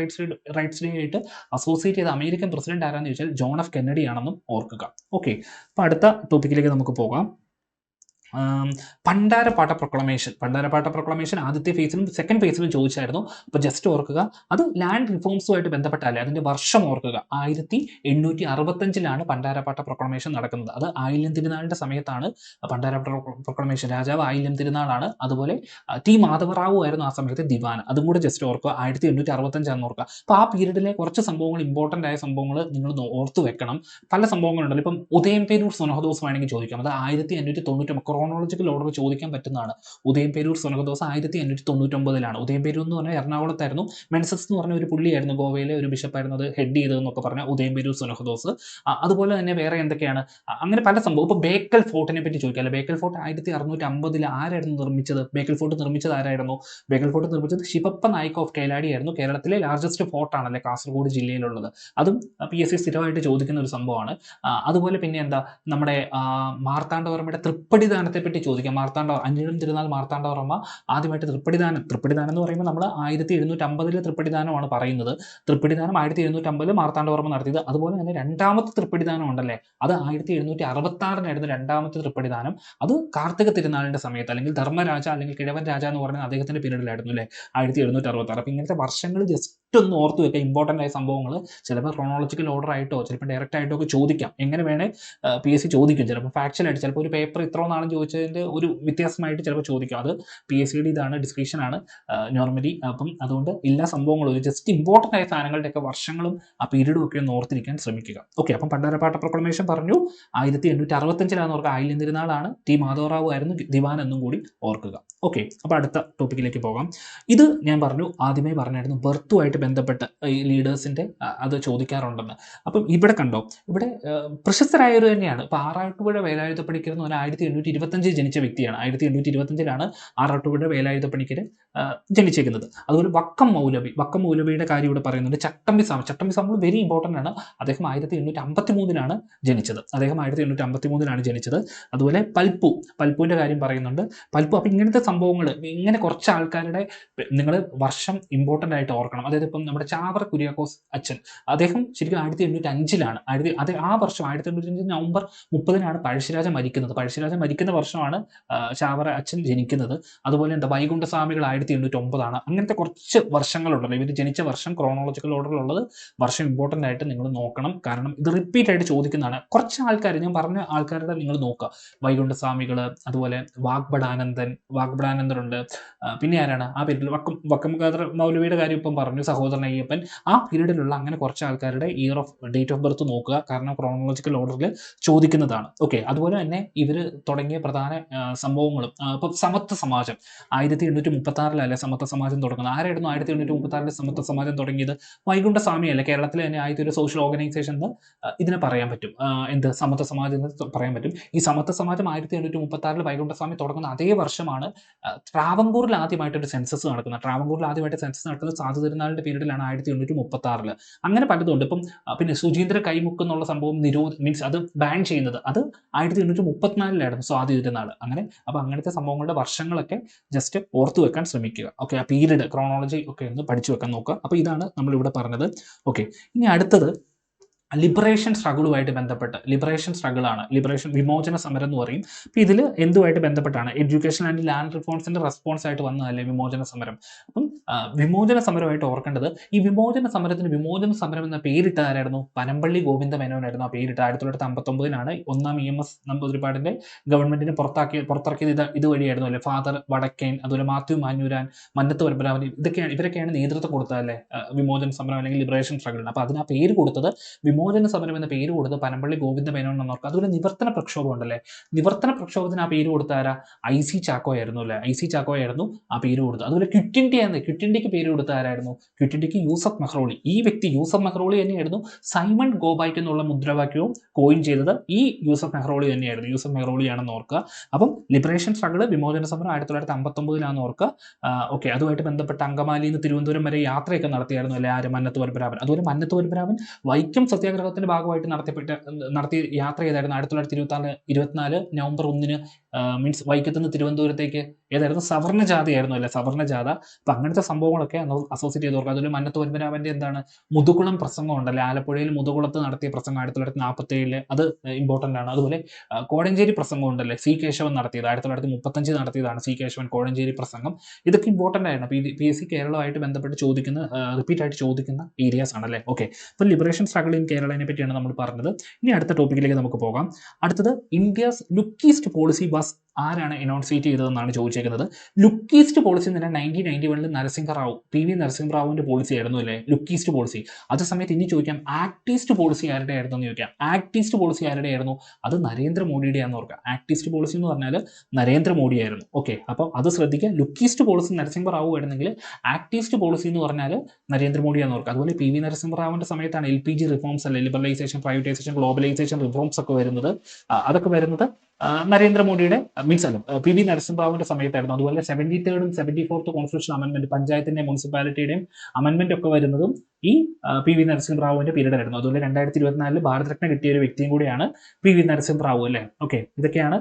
റൈറ്റ്സ് ഡേ ആയിട്ട് അസോസിയേറ്റ് ചെയ്ത അമേരിക്കൻ പ്രസിഡന്റ് ആരാന്ന് ചോദിച്ചാൽ ജോൺ എഫ് കെന്നഡി ആണെന്നും ഓർക്കുക. ഓക്കെ, അപ്പോൾ അടുത്ത ടോപ്പിക്കിലേക്ക് നമുക്ക് പോകാം. പണ്ടാരപ്പാട്ട പ്രൊക്ലമേഷൻ ആദ്യത്തെ ഫേസിലും സെക്കൻഡ് ഫേസിലും ചോദിച്ചായിരുന്നു. അപ്പോൾ ജസ്റ്റ് ഓർക്കുക, അത് ലാൻഡ് റിഫോംസുമായിട്ട് ബന്ധപ്പെട്ടല്ലേ, അതിൻ്റെ വർഷം ഓർക്കുക. 1865 പണ്ടാരപ്പാട്ട പ്രൊക്ലമേഷൻ നടക്കുന്നത്. അത് ആയില്യം തിരുനാളിൻ്റെ സമയത്താണ് പണ്ടാരപ്പാട്ട പ്രൊക്ലമേഷൻ. രാജാവ് ആയില്യം തിരുനാളാണ്. അതുപോലെ T മാധവറാവു ആയിരുന്നു ആ സമയത്ത് ദിവാൻ. അതും കൂടെ ജസ്റ്റ് ഓർക്കുക, 1865 ഓർക്കുക. അപ്പോൾ ആ പീരീഡിലെ കുറച്ച് സംഭവങ്ങൾ, ഇമ്പോർട്ടൻ്റ് ആയ സംഭവങ്ങൾ നിങ്ങൾ ഓർത്തു വെക്കണം. പല സംഭവങ്ങളുണ്ടല്ലോ, ഇപ്പം ഉദയംപേരൂർ സുനഹദോസ് വേണമെങ്കിൽ ചോദിക്കാം. അത് 1599 ക്രോണോളജിക്കൽ ഓർഡർ ചോദിക്കാൻ പറ്റുന്നതാണ്. ഉദയംപേരൂർ സുനഹദോസ് 1599 ഉദയംപേരൂർ എന്ന് പറഞ്ഞാൽ എറണാകുളത്തായിരുന്നു. മെൻസസ് എന്ന് പറഞ്ഞ ഒരു പുള്ളിയായിരുന്നു, ഗോവയിലെ ഒരു ബിഷപ്പായിരുന്നു അത് ഹെഡ് ചെയ്തതെന്നൊക്കെ പറഞ്ഞാൽ ഉദയംപേരൂർ സുനഹദോസ്. അതുപോലെ തന്നെ വേറെ എന്തൊക്കെയാണ്, അങ്ങനെ പല സംഭവം. ഇപ്പോൾ ബേക്കൽ ഫോർട്ടിനെ പറ്റി ചോദിക്കാമല്ലോ. ബേക്കൽ ഫോർട്ട് 1650 ആരായിരുന്നു നിർമ്മിച്ചത്? ബേക്കൽ ഫോർട്ട് നിർമ്മിച്ചത് ആരായിരുന്നു? ബേക്കൽ ഫോർട്ട് നിർമ്മിച്ചത് ശിവപ്പ നായിക് ഓഫ് കൈലാടി ആയിരുന്നു. കേരളത്തിലെ ലാർജസ്റ്റ് ഫോർട്ടാണല്ലേ കാസർഗോഡ് ജില്ലയിലുള്ളത്. അതും PSC സ്ഥിരമായിട്ട് ചോദിക്കുന്ന ഒരു സംഭവമാണ്. അതുപോലെ പിന്നെ എന്താ, നമ്മുടെ മാർത്താണ്ഡവർമ്മയുടെ തൃപ്പടിദാനത്തെ പറ്റി ചോദിക്കാം. അഞ്ചിലും തിരുനാൾ മാർത്താണ്ഡവർമ്മ ആദ്യമായിട്ട് തൃപ്പടിദാനം എന്ന് പറയുമ്പോൾ നമ്മൾ 1750 തൃപ്പടിദാനമാണ് പറയുന്നത്. തൃപ്പടിദാനം 1750 മാർത്താണ്ഡവർമ്മ നടത്തിയത്. അതുപോലെ തന്നെ രണ്ടാമത്തെ തൃപ്പടിദാനം ഉണ്ടല്ലേ, അത് 1766 രണ്ടാമത്തെ തൃപ്പടിദാനം. അത് കാർത്തിക തിരുനാളിന്റെ സമയത്ത്, അല്ലെങ്കിൽ ധർമ്മരാജ അല്ലെങ്കിൽ കിഴവൻ രാജ എന്ന് പറയുന്ന അദ്ദേഹത്തിന്റെ പീരീഡിലായിരുന്നു അല്ലേ, 1766. അപ്പം ഇങ്ങനത്തെ വർഷങ്ങൾ ജസ്റ്റ് ഒന്ന് ഓർത്ത് വെക്കുക. ഇമ്പോർട്ടൻ്റ് ആയ സംഭവങ്ങൾ ചിലപ്പോൾ ക്രോണോളജിക്കൽ ഓർഡർ ആയിട്ടോ ചിലപ്പോൾ ഡയറക്റ്റ് ആയിട്ടോ ഒക്കെ ചോദിക്കാം. എങ്ങനെ വേണേ PSC ചോദിക്കും. ചിലപ്പോൾ ഫാക്ച്വൽ ആയിട്ട്, ചിലപ്പോൾ ഒരു പേപ്പർ ഇത്ര നാളും ചോദിച്ചതിൻ്റെ ഒരു വ്യത്യാസമായിട്ട് ചിലപ്പോൾ ചോദിക്കും. അത് PSCയുടെ ഇതാണ്, ഡിസ്ക്രിപ്ഷനാണ് നോർമലി. അപ്പം അതുകൊണ്ട് എല്ലാ സംഭവങ്ങളും ജസ്റ്റ് ഇമ്പോർട്ടൻ്റ് ആയ സാധനങ്ങളുടെയൊക്കെ വർഷങ്ങളും ആ പീരീഡും ഒക്കെ ഒന്ന് ഓർത്തിരിക്കാൻ ശ്രമിക്കുക. ഓക്കെ, അപ്പം പണ്ടാരപ്പാട്ട പ്രൊക്ലമേഷൻ പറഞ്ഞു 1865 ഓർക്കുക. ആയില്യം തിരുനാളാണ്. T മാധവറാവു ആയിരുന്നു ദിവാൻ എന്നും കൂടി ഓർക്കുക. ഓക്കെ, അപ്പോൾ അടുത്ത ടോപ്പിക്കിലേക്ക് പോകാം. ഇത് ഞാൻ പറഞ്ഞു, ആദ്യമേ പറഞ്ഞായിരുന്നു ബർത്തുമായിട്ട് ബന്ധപ്പെട്ട് ഈ ലീഡേഴ്സിൻ്റെ അത് ചോദിക്കാറുണ്ടെന്ന്. അപ്പം ഇവിടെ കണ്ടോ, ഇവിടെ പ്രശസ്തരായവർ തന്നെയാണ്. ഇപ്പോൾ ആറാട്ടുപുഴ വേലായുധപ്പണിക്കർ എന്ന് പറഞ്ഞാൽ 1825 ജനിച്ച വ്യക്തിയാണ്. 1825 ആറാട്ടുപുഴ വേലായുധപ്പണിക്കർ ജനിച്ചേക്കുന്നത്. അതുപോലെ വക്കം മൗലവിയുടെ കാര്യം ഇവിടെ പറയുന്നുണ്ട്. ചട്ടമ്പി സ്വാമി വെരി ഇമ്പോർട്ടൻ്റ് ആണ്. അദ്ദേഹം 1853 ജനിച്ചത്. 1853 ജനിച്ചത്. അതുപോലെ പൽപ്പുവിൻ്റെ കാര്യം പറയുന്നുണ്ട്. പൽപ്പു. അപ്പം ഇങ്ങനത്തെ സംഭവങ്ങൾ, ഇങ്ങനെ കുറച്ച് ആൾക്കാരുടെ നിങ്ങൾ വർഷം ഇമ്പോർട്ടൻ്റ് ആയിട്ട് ഓർക്കണം. അതായത് ഇപ്പം നമ്മുടെ ചാവറ കുര്യാക്കോസ് അച്ഛൻ, അദ്ദേഹം ശരിക്കും 1805 അത് ആ വർഷം 1805 നവംബർ 30 പഴശ്ശിരാജ മരിക്കുന്നത്. പഴശ്ശിരാജ മരിക്കുന്ന വർഷമാണ് ചാവറ അച്ഛൻ ജനിക്കുന്നത്. അതുപോലെ എന്താ, വൈകുണ്ഠസ്വാമികൾ 1809. അങ്ങനത്തെ കുറച്ച് വർഷങ്ങളുണ്ടല്ലോ ഇവർ ജനിച്ച വർഷം. ക്രോണോളജിക്കൽ ഓർഡറിലുള്ളത് വർഷം ഇമ്പോർട്ടൻ്റ് ആയിട്ട് നിങ്ങൾ നോക്കണം. കാരണം ഇത് റിപ്പീറ്റ് ആയിട്ട് ചോദിക്കുന്നതാണ്. കുറച്ച് ആൾക്കാർ, ഞാൻ പറഞ്ഞ ആൾക്കാരുടെ നിങ്ങൾ നോക്കുക. വൈകുണ്ഠസ്വാമികൾ, അതുപോലെ വാഗ്ബടാനന്ദനുണ്ട്. പിന്നെ ആരാണ് ആ പീരീഡിൽ? വക്കം മൗലവിയുടെ കാര്യം ഇപ്പം പറഞ്ഞു, സഹോദരൻ അയ്യപ്പൻ. ആ പീരീഡിലുള്ള അങ്ങനെ കുറച്ച് ആൾക്കാരുടെ ഡേറ്റ് ഓഫ് ബർത്ത് നോക്കുക. കാരണം ക്രോണോളജിക്കൽ ഓർഡറിൽ ചോദിക്കുന്നതാണ്. ഓക്കെ, അതുപോലെ തന്നെ ഇവർ തുടങ്ങിയ പ്രധാന സംഭവങ്ങളും. ഇപ്പം സമത്വ സമാജം 1836 സമത്വ സമാജം തുടങ്ങുന്നത്. ആരായിരുന്നു 1836 സമത്വ സമാജം തുടങ്ങിയത്? വൈകുണ്ഠസ്വാമി അല്ലേ. കേരളത്തിലെ തന്നെ ആദ്യത്തെ ഒരു സോഷ്യൽ ഓർഗനൈസേഷൻ എന്ന് ഇതിനെ പറയാൻ പറ്റും. എന്ത്, സമത്വ സമാജം എന്ന് പറയാൻ പറ്റും. ഈ സമത്വ സമാജം 1836 വൈകുണ്ഠസ്വാമി തുടങ്ങുന്ന അതേ വർഷമാണ് ട്രാവങ്കൂറിൽ ആദ്യമായിട്ടൊരു സെൻസസ് നടക്കുന്നത്. ട്രാവങ്കൂറിൽ ആദ്യമായിട്ട് സെൻസസ് നടക്കുന്നത് സാധു തിരുനാളിൻ്റെ ഗോവിന്ദയുടെ പീരീഡിലാണ് 1836. അങ്ങനെ പലതുണ്ട്. ഇപ്പം പിന്നെ സുചീന്ദ്ര കൈമുക്ക് എന്നുള്ള സംഭവം മീൻസ് അത് ബാൻ ചെയ്യുന്നത് അത് 1834 സ്വാതി തിരുനാൾ. അങ്ങനെ അപ്പോൾ അങ്ങനത്തെ സംഭവങ്ങളുടെ വർഷങ്ങളൊക്കെ ജസ്റ്റ് ഓർത്തു വെക്കാൻ ശ്രമിക്കുക. ഓക്കെ, ആ പീരീഡ് ക്രോണോളജി ഒക്കെ ഒന്ന് പഠിച്ചു വെക്കാൻ നോക്കുക. അപ്പോൾ ഇതാണ് നമ്മളിവിടെ പറഞ്ഞത്. ഓക്കെ, ഇനി അടുത്തത് ലിബറേഷൻ സ്ട്രഗിളുമായിട്ട് ബന്ധപ്പെട്ട് ലിബറേഷൻ സ്ട്രഗിളാണ്. ലിബറേഷൻ വിമോചന സമരം എന്ന് പറയും. അപ്പോൾ ഇതിൽ എന്തുമായിട്ട് ബന്ധപ്പെട്ടാണ്? എഡ്യൂക്കേഷൻ ആൻഡ് ലാൻഡ് റിഫോംസിൻ്റെ റെസ്പോൺസ് ആയിട്ട് വന്നതല്ലേ വിമോചന സമരം. അപ്പം വിമോചന സമരമായിട്ട് ഓർക്കേണ്ടത്, ഈ വിമോചന സമരത്തിന് വിമോചന സമരം എന്ന പേരിട്ട ആരായിരുന്നു? പനമ്പള്ളി ഗോവിന്ദ മേനോനായിരുന്നു ആ പേരിട്ട. 1959 ഒന്നാം EMS നമ്പൂതിരിപ്പാടിൻ്റെ ഗവൺമെന്റിന് പുറത്തിറക്കിയത് ഇതുവഴിയായിരുന്നു അല്ലേ. ഫാദർ വടക്കേൻ, അതുപോലെ മാത്യു മാഞ്ഞൂരാൻ, മന്നത്ത് പരമ്പരാവൻ, ഇവരൊക്കെയാണ് നേതൃത്വം കൊടുത്തതല്ലേ വിമോചന സമരം അല്ലെങ്കിൽ ലിബറേഷൻ സ്ട്രഗിളിന്. അപ്പോൾ അതിന് ആ പേര് കൊടുത്തത്, വിമോചന സമരം എന്ന പേര് കൊടുത്ത് പനമ്പള്ളി ഗോവിന്ദ മേനോൻ എന്നോർക്കുക. അതുപോലെ നിവർത്തന പ്രക്ഷോഭം ഉണ്ടല്ലേ, നിവർത്തന പ്രക്ഷോഭത്തിന് ആ പേര് കൊടുത്ത ആരാ? IC ചാക്കോ ആയിരുന്നു അല്ലേ. IC ചാക്കോ ആയിരുന്നു ആ പേര് കൊടുത്തത്. അതുപോലെ ക്വിറ്റ് ഇന്ത്യക്ക് പേര് കൊടുത്ത ആരായിരുന്നു? ക്വിറ്റ് ഇന്ത്യക്ക് യൂസഫ് മെഹ്റോളി. ഈ വ്യക്തി യൂസഫ് മെഹ്റോളി തന്നെയായിരുന്നു സൈമൺ ഗോബൈറ്റ് എന്നുള്ള മുദ്രാവാക്യവും കോയിൻ ചെയ്തത് ഈ യൂസഫ് മെഹ്റോളി തന്നെയായിരുന്നു. യൂസഫ് മെഹ്റോളിയാണെന്ന് ഓർക്കുക. അപ്പം ലിബറേഷൻ സ്ട്രഗിൾ, വിമോചന സമരം 1959 ഓർക്കുക. ഓക്കെ, അതുമായിട്ട് ബന്ധപ്പെട്ട് അങ്കമാലിയിൽ നിന്ന് തിരുവനന്തപുരം വരെ യാത്രയൊക്കെ നടത്തിയായിരുന്നു അല്ലേ ആര്? മന്നത്ത് പരമ്പരാവൻ. അതുപോലെ മന്നത്ത് പരമ്പരാവൻ വൈക്കം സത്യാഗ്രഹത്തിന്റെ ഭാഗമായിട്ട് നടത്തിയ യാത്ര ചെയ്തായിരുന്നു 1924 നവംബർ 1 മീൻസ് വൈക്കത്ത് നിന്ന് തിരുവനന്തപുരത്തേക്ക് ഏതായിരുന്നു? സവർണ ജാഥയായിരുന്നു അല്ലേ, സവർണ ജാഥ. അപ്പം അങ്ങനത്തെ സംഭവങ്ങളൊക്കെ അസോസിയേറ്റ് ചെയ്ത് ഓർക്കുക. അതുപോലെ മന്നത്ത് പരമ്പരാവന്റെ എന്താണ് മുതുകുളം പ്രസംഗം ഉണ്ടല്ലേ, ആലപ്പുഴയിൽ മുതുകുളത്ത് നടത്തിയ പ്രസംഗം 1947 അത് ഇമ്പോർട്ടൻ്റ് ആണ്. അതുപോലെ കോഴഞ്ചേരി പ്രസംഗം ഉണ്ടല്ലേ, C കേശവൻ നടത്തിയത് 1935 നടത്തിയതാണ് C കേശവൻ കോഴഞ്ചേരി പ്രസംഗം. ഇതൊക്കെ ഇമ്പോർട്ടൻ്റ് ആയിരുന്നു. PSC കേരളമായിട്ട് ബന്ധപ്പെട്ട് റിപ്പീറ്റ് ആയിട്ട് ചോദിക്കുന്ന ഏരിയാസ് ആണല്ലേ. ഓക്കെ, അപ്പോൾ ലിബറേഷൻ സ്ട്രഗിൾ ഇൻ കേരളനെ പറ്റിയാണ് നമ്മൾ പറഞ്ഞത്. ഇനി അടുത്ത ടോപ്പിക്കിലേക്ക് നമുക്ക് പോകാം. അടുത്തത് ഇന്ത്യസ് ലുക്കീസ്റ്റ് പോളിസി വാസ് ആരാണ് എനൗൺസിയേറ്റ് ചെയ്തതെന്നാണ് ചോദിച്ചേക്കുന്നത്. ലുക്കീസ്റ്റ് പോളിസി എന്ന് പറഞ്ഞാൽ 1991 നരസിംഹറാവു, PV നരസിംഹറാവുവിൻ്റെ പോളിസി ആയിരുന്നു അല്ലേ ലുക്കീസ്റ്റ് പോളിസി. അതേ സമയത്ത് ഇനി ചോദിക്കാം ആക്ടീസ്റ്റ് പോളിസി ആരുടെ ആയിരുന്നു എന്ന് ചോദിക്കാം. ആക്ടീസ്റ്റ് പോളിസി ആരുടെ ആയിരുന്നു? അത് നരേന്ദ്രമോദിയുടെ ആണെന്ന് ഓർക്കുക. ആക്ടീസ്റ്റ് പോളിസി എന്ന് പറഞ്ഞാൽ നരേന്ദ്രമോദി ആയിരുന്നു. ഓക്കെ, അപ്പോൾ അത് ശ്രദ്ധിക്കുക. ലുക്കീസ്റ്റ് പോളിസി നരസിംഹറാവു ആയിരുന്നെങ്കിൽ ആക്ടീസ്റ്റ് പോളിസി എന്ന് പറഞ്ഞാൽ നരേന്ദ്രമോദിയാണെന്ന് ഓർക്കുക. അതുപോലെ PV നരസിംഹറാവുവിൻ്റെ സമയത്താണ് LPG റിഫോംസ് അല്ലെ, ലിബറലൈസേഷൻ, പ്രൈവറ്റൈസേഷൻ, ഗ്ലോബലൈസേഷൻ റിഫോംസ് ഒക്കെ വരുന്നത്. അതൊക്കെ വരുന്നത് നരേന്ദ്രമോദിയുടെ മീൻസ് അല്ല PV നരസിംഹറാവുവിന്റെ സമയത്തായിരുന്നു. അതുപോലെ 73rd and 74th constitution amendment, പഞ്ചായത്തിന്റെയും മുനിസിപ്പാലിറ്റിയുടെയും അമെന്റ്മെന്റ് ഒക്കെ വരുന്നതും ഈ PV നരസിംഹറാവുവിന്റെ പീരീഡിലായിരുന്നു. അതുപോലെ 2024 ഭാരതരത്ന കിട്ടിയ ഒരു വ്യക്തിയും കൂടിയാണ് PV നരസിംഹറാവു അല്ലേ. ഓക്കെ, ഇതൊക്കെയാണ്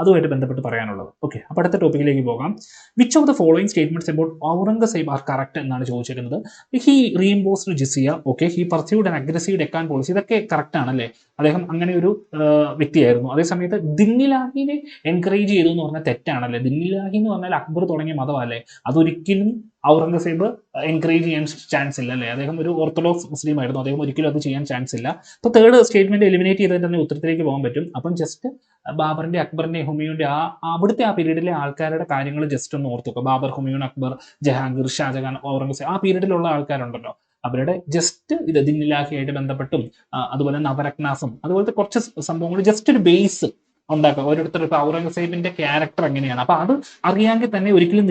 അതുമായിട്ട് ബന്ധപ്പെട്ട് പറയാനുള്ളത്. ഓക്കെ, അപ്പോൾ അടുത്ത ടോപ്പിക്കിലേക്ക് പോകാം. Which of the following statements about Aurangzeb are correct എന്നാണ് ചോദിച്ചിരിക്കുന്നത്. He reimposed jizya, okay, he pursued an aggressive Deccan policy, ഇതൊക്കെ കറക്റ്റ് ആണല്ലേ. അദ്ദേഹം അങ്ങനെ ഒരു വ്യക്തിയായിരുന്നു. അതേസമയത്ത് ദിന്നിലാഹിനെ എൻകറേജ് ചെയ്തു എന്ന് പറഞ്ഞാൽ തെറ്റാണല്ലേ. ദിന്നിലാഹി എന്ന് പറഞ്ഞാൽ അക്ബർ തുടങ്ങിയ മതമല്ലേ, അതൊരിക്കലും ഔറംഗസേബ് എൻകറേജ് ചെയ്യാൻ ചാൻസ് ഇല്ല അല്ലേ. അദ്ദേഹം ഒരു ഓർത്തഡോക്സ് മുസ്ലിം ആയിരുന്നു, അദ്ദേഹം ഒരിക്കലും അത് ചെയ്യാൻ ചാൻസ് ഇല്ല. അപ്പോൾ തേർഡ് സ്റ്റേറ്റ്മെന്റ് എലിമിനേറ്റ് ചെയ്താൽ തന്നെ ഉത്തരത്തിലേക്ക് പോകാൻ പറ്റും. അപ്പം ജസ്റ്റ് ബാബറിന്റെ, അക്ബറിന്റെ, ഹുമയൂന്റെ അവിടുത്തെ ആ പീരീഡിലെ ആൾക്കാരുടെ കാര്യങ്ങൾ ജസ്റ്റ് ഒന്ന് ഓർത്തുക. ബാബർ, ഹുമയൂൺ, അക്ബർ, ജഹാംഗീർ, ഷാജഹാൻ, ഔറംഗസേബ്, ആ പീരീഡിലുള്ള ആൾക്കാരുണ്ടല്ലോ, അവരുടെ ജസ്റ്റ് ഇത് ദിന്നിലാഹിയായിട്ട് ബന്ധപ്പെട്ടും അതുപോലെ നവരത്നാസും അതുപോലത്തെ കുറച്ച് സംഭവങ്ങൾ ജസ്റ്റ് ഒരു ബേസ് ഉണ്ടാക്കുക. ഓരോരുത്തർ ഇപ്പൊ ഔറംഗസേബിന്റെ ക്യാരക്ടർ എങ്ങനെയാണ്, അപ്പൊ അത് അറിയാമെങ്കിൽ തന്നെ ഒരിക്കലും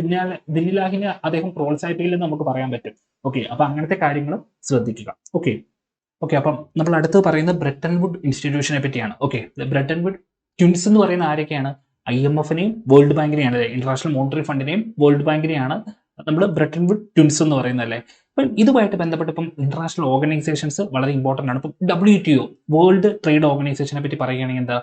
ദിന്നിലാഹിനെ അദ്ദേഹം പ്രോത്സാഹിപ്പിക്കില്ലെന്ന് നമുക്ക് പറയാൻ പറ്റും. ഓക്കെ, അപ്പൊ അങ്ങനത്തെ കാര്യങ്ങൾ ശ്രദ്ധിക്കുക. ഓക്കെ, അപ്പം നമ്മൾ അടുത്ത് പറയുന്നത് ബ്രെട്ടൺ വുഡ് ഇൻസ്റ്റിറ്റ്യൂഷനെ പറ്റിയാണ്. ഓക്കെ, ബ്രെട്ടൺ വുഡ് ട്വിൻസ് എന്ന് പറയുന്ന ആരൊക്കെയാണ്? IMF-നെയും വേൾഡ് ബാങ്കിനെയാണ്, ഇന്റർനാഷണൽ മോണിറ്ററി ഫണ്ടിനെയും വേൾഡ് ബാങ്കിനെയാണ് നമ്മൾ ബ്രെട്ടൺ വുഡ് ട്വിൻസ് എന്ന് പറയുന്നതല്ലേ. അപ്പം ഇതുമായിട്ട് ബന്ധപ്പെട്ട് ഇപ്പം ഇന്റർനാഷണൽ ഓർഗനൈസേഷൻസ് വളരെ ഇമ്പോർട്ടൻ്റ് ആണ്. ഇപ്പം WTO വേൾഡ് ട്രേഡ് ഓർഗനൈസേഷനെ പറ്റി പറയുകയാണെങ്കിൽ എന്താ,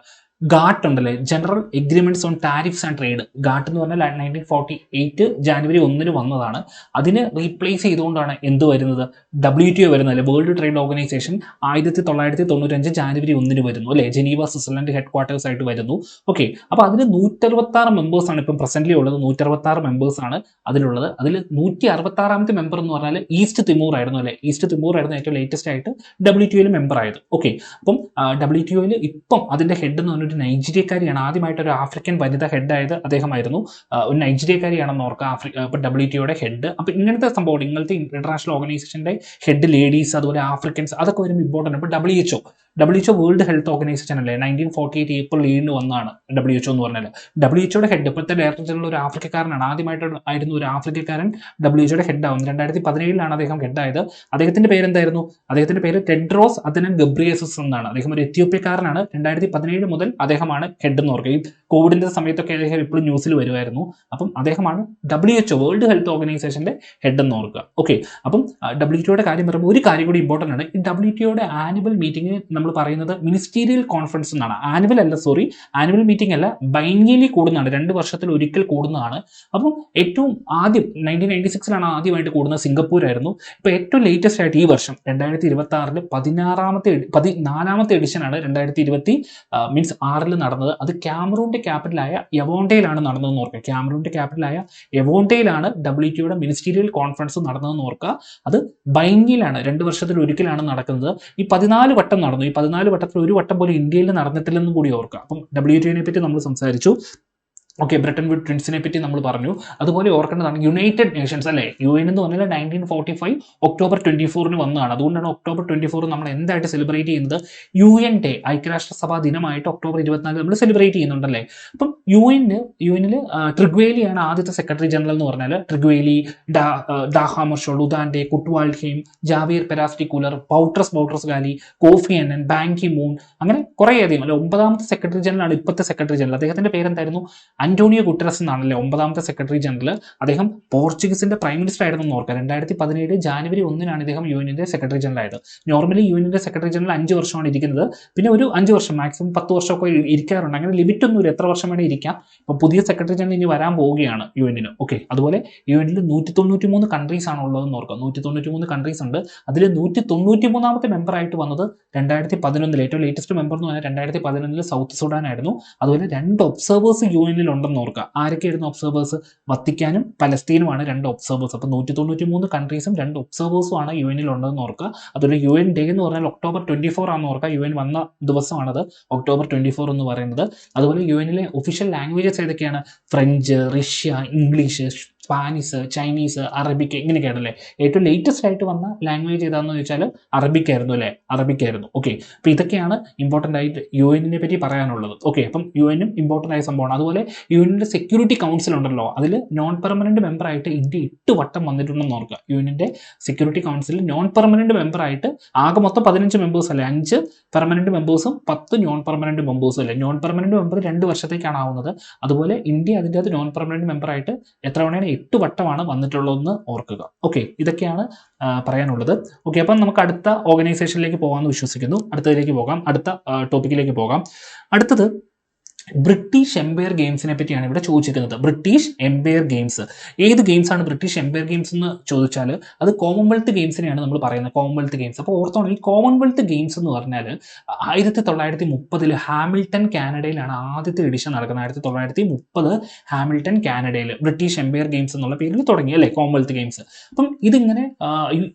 ഗാട്ട് ഉണ്ടല്ലേ, general agreements on tariffs and trade. GATT എന്ന് പറഞ്ഞാൽ 1948 ജാനുവരി 1 വന്നതാണ്. അതിന് റീപ്ലേസ് ചെയ്തുകൊണ്ടാണ് എന്ത് വരുന്നത്? WTO വരുന്നത്, വേൾഡ് ട്രേഡ് ഓർഗനൈസേഷൻ 1995 ജാനുവരി 1 വരുന്നു അല്ലേ. ജനീവ സ്വിറ്റ്സർലൻഡ് ഹെഡ് ക്വാർട്ടേഴ്സ് ആയിട്ട് വരുന്നു. ഓക്കെ, അപ്പോൾ അതിന് 166 മെമ്പേഴ്സാണ് ഇപ്പം പ്രസന്റ്ലി ഉള്ളത്. 166 മെമ്പേഴ്സാണ് അതിലുള്ളത്. അതിൽ 166ാമത്തെ മെമ്പർ എന്ന് പറഞ്ഞാൽ ഈസ്റ്റ് തിമൂർ ആയിരുന്നു അല്ലേ. ഈസ്റ്റ് തിമൂർ ആയിരുന്നു ഏറ്റവും ലേറ്റസ്റ്റ് ആയിട്ട് WTO മെമ്പർ ആയത്. ഓക്കെ, അപ്പം WTO ഇപ്പം അതിന്റെ ഹെഡ് എന്ന് പറഞ്ഞാൽ ഒരു നൈജീരിയക്കാരിയാണ്. ആദ്യമായിട്ട് ഒരു ആഫ്രിക്കൻ വനിത ഹെഡായത് അദ്ദേഹമായിരുന്നു. ഒരു നൈജീരിയക്കാരിയാണെന്ന് ഓർക്കുക ഇപ്പം WTO ഹെഡ്. അപ്പം ഇങ്ങനത്തെ സംഭവം, ഇങ്ങനത്തെ ഇന്റർനാഷണൽ ഓർഗനൈസേഷന്റെ ഹെഡ് ലേഡീസ്, അതുപോലെ ആഫ്രിക്കൻസ്, അതൊക്കെ വരുമ്പോൾ ഇമ്പോർട്ടൻ്റ്. ഇപ്പോൾ WHO WHO world health organisation അല്ലേ 1948 ഏപ്രിൽ 7 വന്നാണ് WHO എന്ന് പറഞ്ഞാൽ. WHOയുടെ ഹെഡ് ഇപ്പോഴത്തെ ഡയറക്ടർ ജനറൽ ഒരു ആഫ്രിക്കക്കാരനാണ്. ആയിരുന്നു ഒരു ആഫ്രിക്കക്കാരൻ WHOയുടെ ഹെഡ് ആവുന്നത്. 2017 അദ്ദേഹം ഹെഡായത്. അദ്ദേഹത്തിന്റെ പേരെന്തായിരുന്നു? അദ്ദേഹത്തിന്റെ പേര് ടെഡ്രോസ് അദനം ഗബ്രിയേസസ് എന്നാണ്. അദ്ദേഹം ഒരു എത്യോപ്യക്കാരനാണ്. 2017 മുതൽ അദ്ദേഹമാണ് ഹെഡ് എന്ന് ഓർക്കുക. ഈ കോവിഡിന്റെ സമയത്തൊക്കെ അദ്ദേഹം എപ്പോഴും ന്യൂസിൽ വരുമായിരുന്നു. അപ്പം അദ്ദേഹമാണ് WHO വേൾഡ് ഹെൽത്ത് ഓർഗനൈസേഷന്റെ ഹെഡ് എന്ന് ഓർക്കുക. ഓക്കെ, അപ്പം WTOയുടെ കാര്യം പറയുമ്പോൾ ഒരു കാര്യം കൂടി ഇമ്പോർട്ടൻ്റ് ആണ്. ഈ WTOയുടെ ആനുവൽ മീറ്റിംഗ് നമ്മൾ പറയുന്നത് മിനിസ്റ്റീരിയൽ കോൺഫറൻസ് എന്നാണ്. ആനുവൽ മീറ്റിംഗ് അല്ല, ബൈനിയലി കൂടുന്നതാണ്. 2 വർഷത്തിൽ ഒരിക്കൽ കൂടുന്നതാണ്. അപ്പം ഏറ്റവും ആദ്യം 1996 ആദ്യമായിട്ട് കൂടുന്നത് സിംഗപ്പൂരായിരുന്നു. ഇപ്പോൾ ഏറ്റവും ലേറ്റസ്റ്റ് ആയിട്ട് ഈ വർഷം 2026 14ാമത്തെ എഡിഷനാണ് 2026 നടന്നത്. അത് ക്യാമറൂണിന്റെ ക്യാപിറ്റലായ യവോണ്ടയിലാണ് നടന്നതെന്ന് ഓർക്കുക. ക്യാമറൂണിന്റെ ക്യാപിറ്റലായ യവോണ്ടയിലാണ് WTOയുടെ മിനിസ്റ്റീരിയൽ കോൺഫറൻസ് നടന്നതെന്ന് ഓർക്കുക. അത് ബൈനിയലാണ്, 2 വർഷത്തിൽ ഒരിക്കലാണ് നടക്കുന്നത്. ഈ 14 വട്ടം നടന്നു. ഈ 14 വട്ടത്തിൽ ഒരു വട്ടം പോലും ഇന്ത്യയിൽ നടന്നിട്ടില്ലെന്നും കൂടി ഓർക്കുക. അപ്പം WTOനെ പറ്റി നമ്മൾ സംസാരിച്ചു. ഓക്കെ, ബ്രിട്ടൻ വുഡ് ട്വിൻസിനെ പറ്റി നമ്മൾ പറഞ്ഞു. അതുപോലെ ഓർക്കേണ്ടതാണ് യുണൈറ്റഡ് നേഷൻസ് അല്ലേ. UN എന്ന് പറഞ്ഞാൽ 1945 ഒക്ടോബർ 24 വന്നതാണ്. അതുകൊണ്ടാണ് ഒക്ടോബർ 24 നമ്മൾ എന്തായിട്ട് സെലിബ്രേറ്റ് ചെയ്യുന്നത്? UN ഡേ, ഐക്യരാഷ്ട്രസഭാ ദിനമായിട്ട് ഒക്ടോബർ 24 നമ്മൾ സെലിബ്രേറ്റ് ചെയ്യുന്നുണ്ടല്ലേ. അപ്പം യുഎനിൽ ട്രിഗ്വേലിയാണ് ആദ്യത്തെ സെക്രട്ടറി ജനറൽ എന്ന് പറഞ്ഞാൽ. Trygve Lie, Dag Hammarskjold, U Thant, Kurt Waldheim, Javier Perez de Cuellar, Boutros Ghali, Kofi Annan, Ban Ki Moon, അങ്ങനെ കുറേയധികം അല്ലെ. 9ാമത്തെ സെക്രട്ടറി ജനറൽ ആണ് ഇപ്പോഴത്തെ സെക്രട്ടറി ജനറൽ. അദ്ദേഹത്തിന്റെ പേരെന്തായിരുന്നു? അന്റോണിയോ ഗുട്ടറസ് എന്നാണല്ലേ 9ാമത്തെ സെക്രട്ടറി ജനറൽ. അദ്ദേഹം പോർച്ചുഗീസിന്റെ പ്രൈം മിനിസ്റ്റർ ആയിരുന്നു എന്ന് ഓർക്കുക. 2017 ജാനുവരി 1 ഇദ്ദേഹം യുഎനിന്റെ സെക്രട്ടറി ജനറൽ ആയത്. നോർമലി യുഎനിന്റെ സെക്രട്ടറി ജനറൽ 5 വർഷമാണ് ഇരിക്കുന്നത്. പിന്നെ ഒരു 5 വർഷം മാക്സിമം 10 വർഷമൊക്കെ ഇരിക്കാറുണ്ട്. അങ്ങനെ ലിമിറ്റ് ഒന്നുമില്ല, എത്ര വർഷം വേണേൽ ഇരിക്കാം. ഇപ്പൊ പുതിയ സെക്രട്ടറി ജനറൽ ഇനി വരാൻ പോവുകയാണ് യുഎനിന്. ഓക്കെ, അതുപോലെ യുഎനിൽ 193 കൺട്രീസ് ആണ് ഉള്ളതെന്ന് ഓർക്കുക. 193 കൺട്രീസ് ഉണ്ട്. അതിൽ 193ാമത്തെ മെമ്പർ ആയിട്ട് വന്നത് 2011 ഏറ്റവും ലേറ്റസ്റ്റ് മെമ്പർ എന്ന് പറഞ്ഞാൽ 2011 സൗത്ത് സുഡാൻ ആയിരുന്നു. അതുപോലെ 2 ഒബ്സർവേഴ്സ് യുഎനിൽ ഉണ്ടെന്ന് ഓർക്കുക. ആരൊക്കെയായിരുന്നു ഒബ്സർവേഴ്സ്? വത്തിക്കാനും പലസ്തീനുമാണ് 2 ഒബ്സർവേഴ്സ്. അപ്പോൾ 193 കൺട്രീസും 2 ഒബ്സർവേഴ്സും ആണ് യുഎനിൽ ഉണ്ടെന്ന് ഓർക്കുക. അതുപോലെ UN ഡേ എന്ന് പറഞ്ഞാൽ ഒക്ടോബർ 24 ആണെന്ന് ഓർക്കുക. UN വന്ന ദിവസമാണത് ഒക്ടോബർ 24 എന്ന് പറയുന്നത്. അതുപോലെ യുഎനിലെ ഒഫീഷ്യൽ ലാംഗ്വേജസ് ഏതൊക്കെയാണ്? French, Russia, English, Spanish, Chinese, Arabic, ഇങ്ങനെയൊക്കെയാണല്ലേ. ഏറ്റവും ലേറ്റസ്റ്റ് ആയിട്ട് വന്ന ലാംഗ്വേജ് ഏതാണെന്ന് ചോദിച്ചാൽ അറബിക്കായിരുന്നു അല്ലേ, അറബിക്കായിരുന്നു. ഓക്കെ, അപ്പോൾ ഇതൊക്കെയാണ് ഇമ്പോർട്ടൻ്റ് ആയിട്ട് യുഎനിനെ പറ്റി പറയാനുള്ളത്. ഓക്കെ, അപ്പം യുഎനും ഇമ്പോർട്ടൻ്റ് ആയ സംഭവമാണ്. അതുപോലെ യുഎനിൻ്റെ സെക്യൂരിറ്റി കൗൺസിൽ ഉണ്ടല്ലോ, അതിൽ നോൺ പെർമനന്റ് മെമ്പറായിട്ട് ഇന്ത്യ 8 വട്ടം വന്നിട്ടുണ്ടെന്ന് ഓർക്കുക. യുഎനിൻ്റെ സെക്യൂരിറ്റി കൗൺസിലിൽ നോൺ പെർമനന്റ് മെമ്പറായിട്ട് ആകെ മൊത്തം 15 മെമ്പേഴ്സ് അല്ലേ, 5 പെർമനന്റ് മെമ്പേഴ്സും 10 നോൺ പെർമനന്റ് മെമ്പേഴ്സും അല്ലേ. നോൺ പെർമനന്റ് മെമ്പർ 2 വർഷത്തേക്കാണ് ആവുന്നത്. അതുപോലെ ഇന്ത്യ അതിൻ്റെ അത് നോൺ പെർമനന്റ് മെമ്പറായിട്ട് എത്ര തവണയാണ്? 8 വട്ടമാണ് വന്നിട്ടുള്ളതെന്ന് ഓർക്കുക. ഓക്കെ, ഇതൊക്കെയാണ് പറയാനുള്ളത്. ഓക്കെ, അപ്പം നമുക്ക് അടുത്ത ഓർഗനൈസേഷനിലേക്ക് പോകാമെന്ന് വിശ്വസിക്കുന്നു. അടുത്ത ടോപ്പിക്കിലേക്ക് പോകാം. അടുത്തത് ബ്രിട്ടീഷ് എംപയർ ഗെയിംസിനെ പറ്റിയാണ് ഇവിടെ ചോദിച്ചിരിക്കുന്നത്. ബ്രിട്ടീഷ് എംപയർ ഗെയിംസ് ഏത് ഗെയിംസ് ആണ് ബ്രിട്ടീഷ് എംപയർ ഗെയിംസ് എന്ന് ചോദിച്ചാൽ അത് കോമൺവെൽത്ത് ഗെയിംസിനെയാണ് നമ്മൾ പറയുന്നത്. Commonwealth games. അപ്പോൾ ഓർത്തോണം, ഈ കോമൺവെൽത്ത് ഗെയിംസ് എന്ന് പറഞ്ഞാൽ 1930 ഹാമിൽട്ടൺ കാനഡയിലാണ് ആദ്യത്തെ എഡിഷൻ നടക്കുന്നത്. 1930 ഹാമിൽട്ടൺ കാനഡയിൽ ബ്രിട്ടീഷ് എംപയർ ഗെയിംസ് എന്നുള്ള പേരിൽ തുടങ്ങി അല്ലേ കോമൺവെൽത്ത് ഗെയിംസ്. അപ്പം ഇതിങ്ങനെ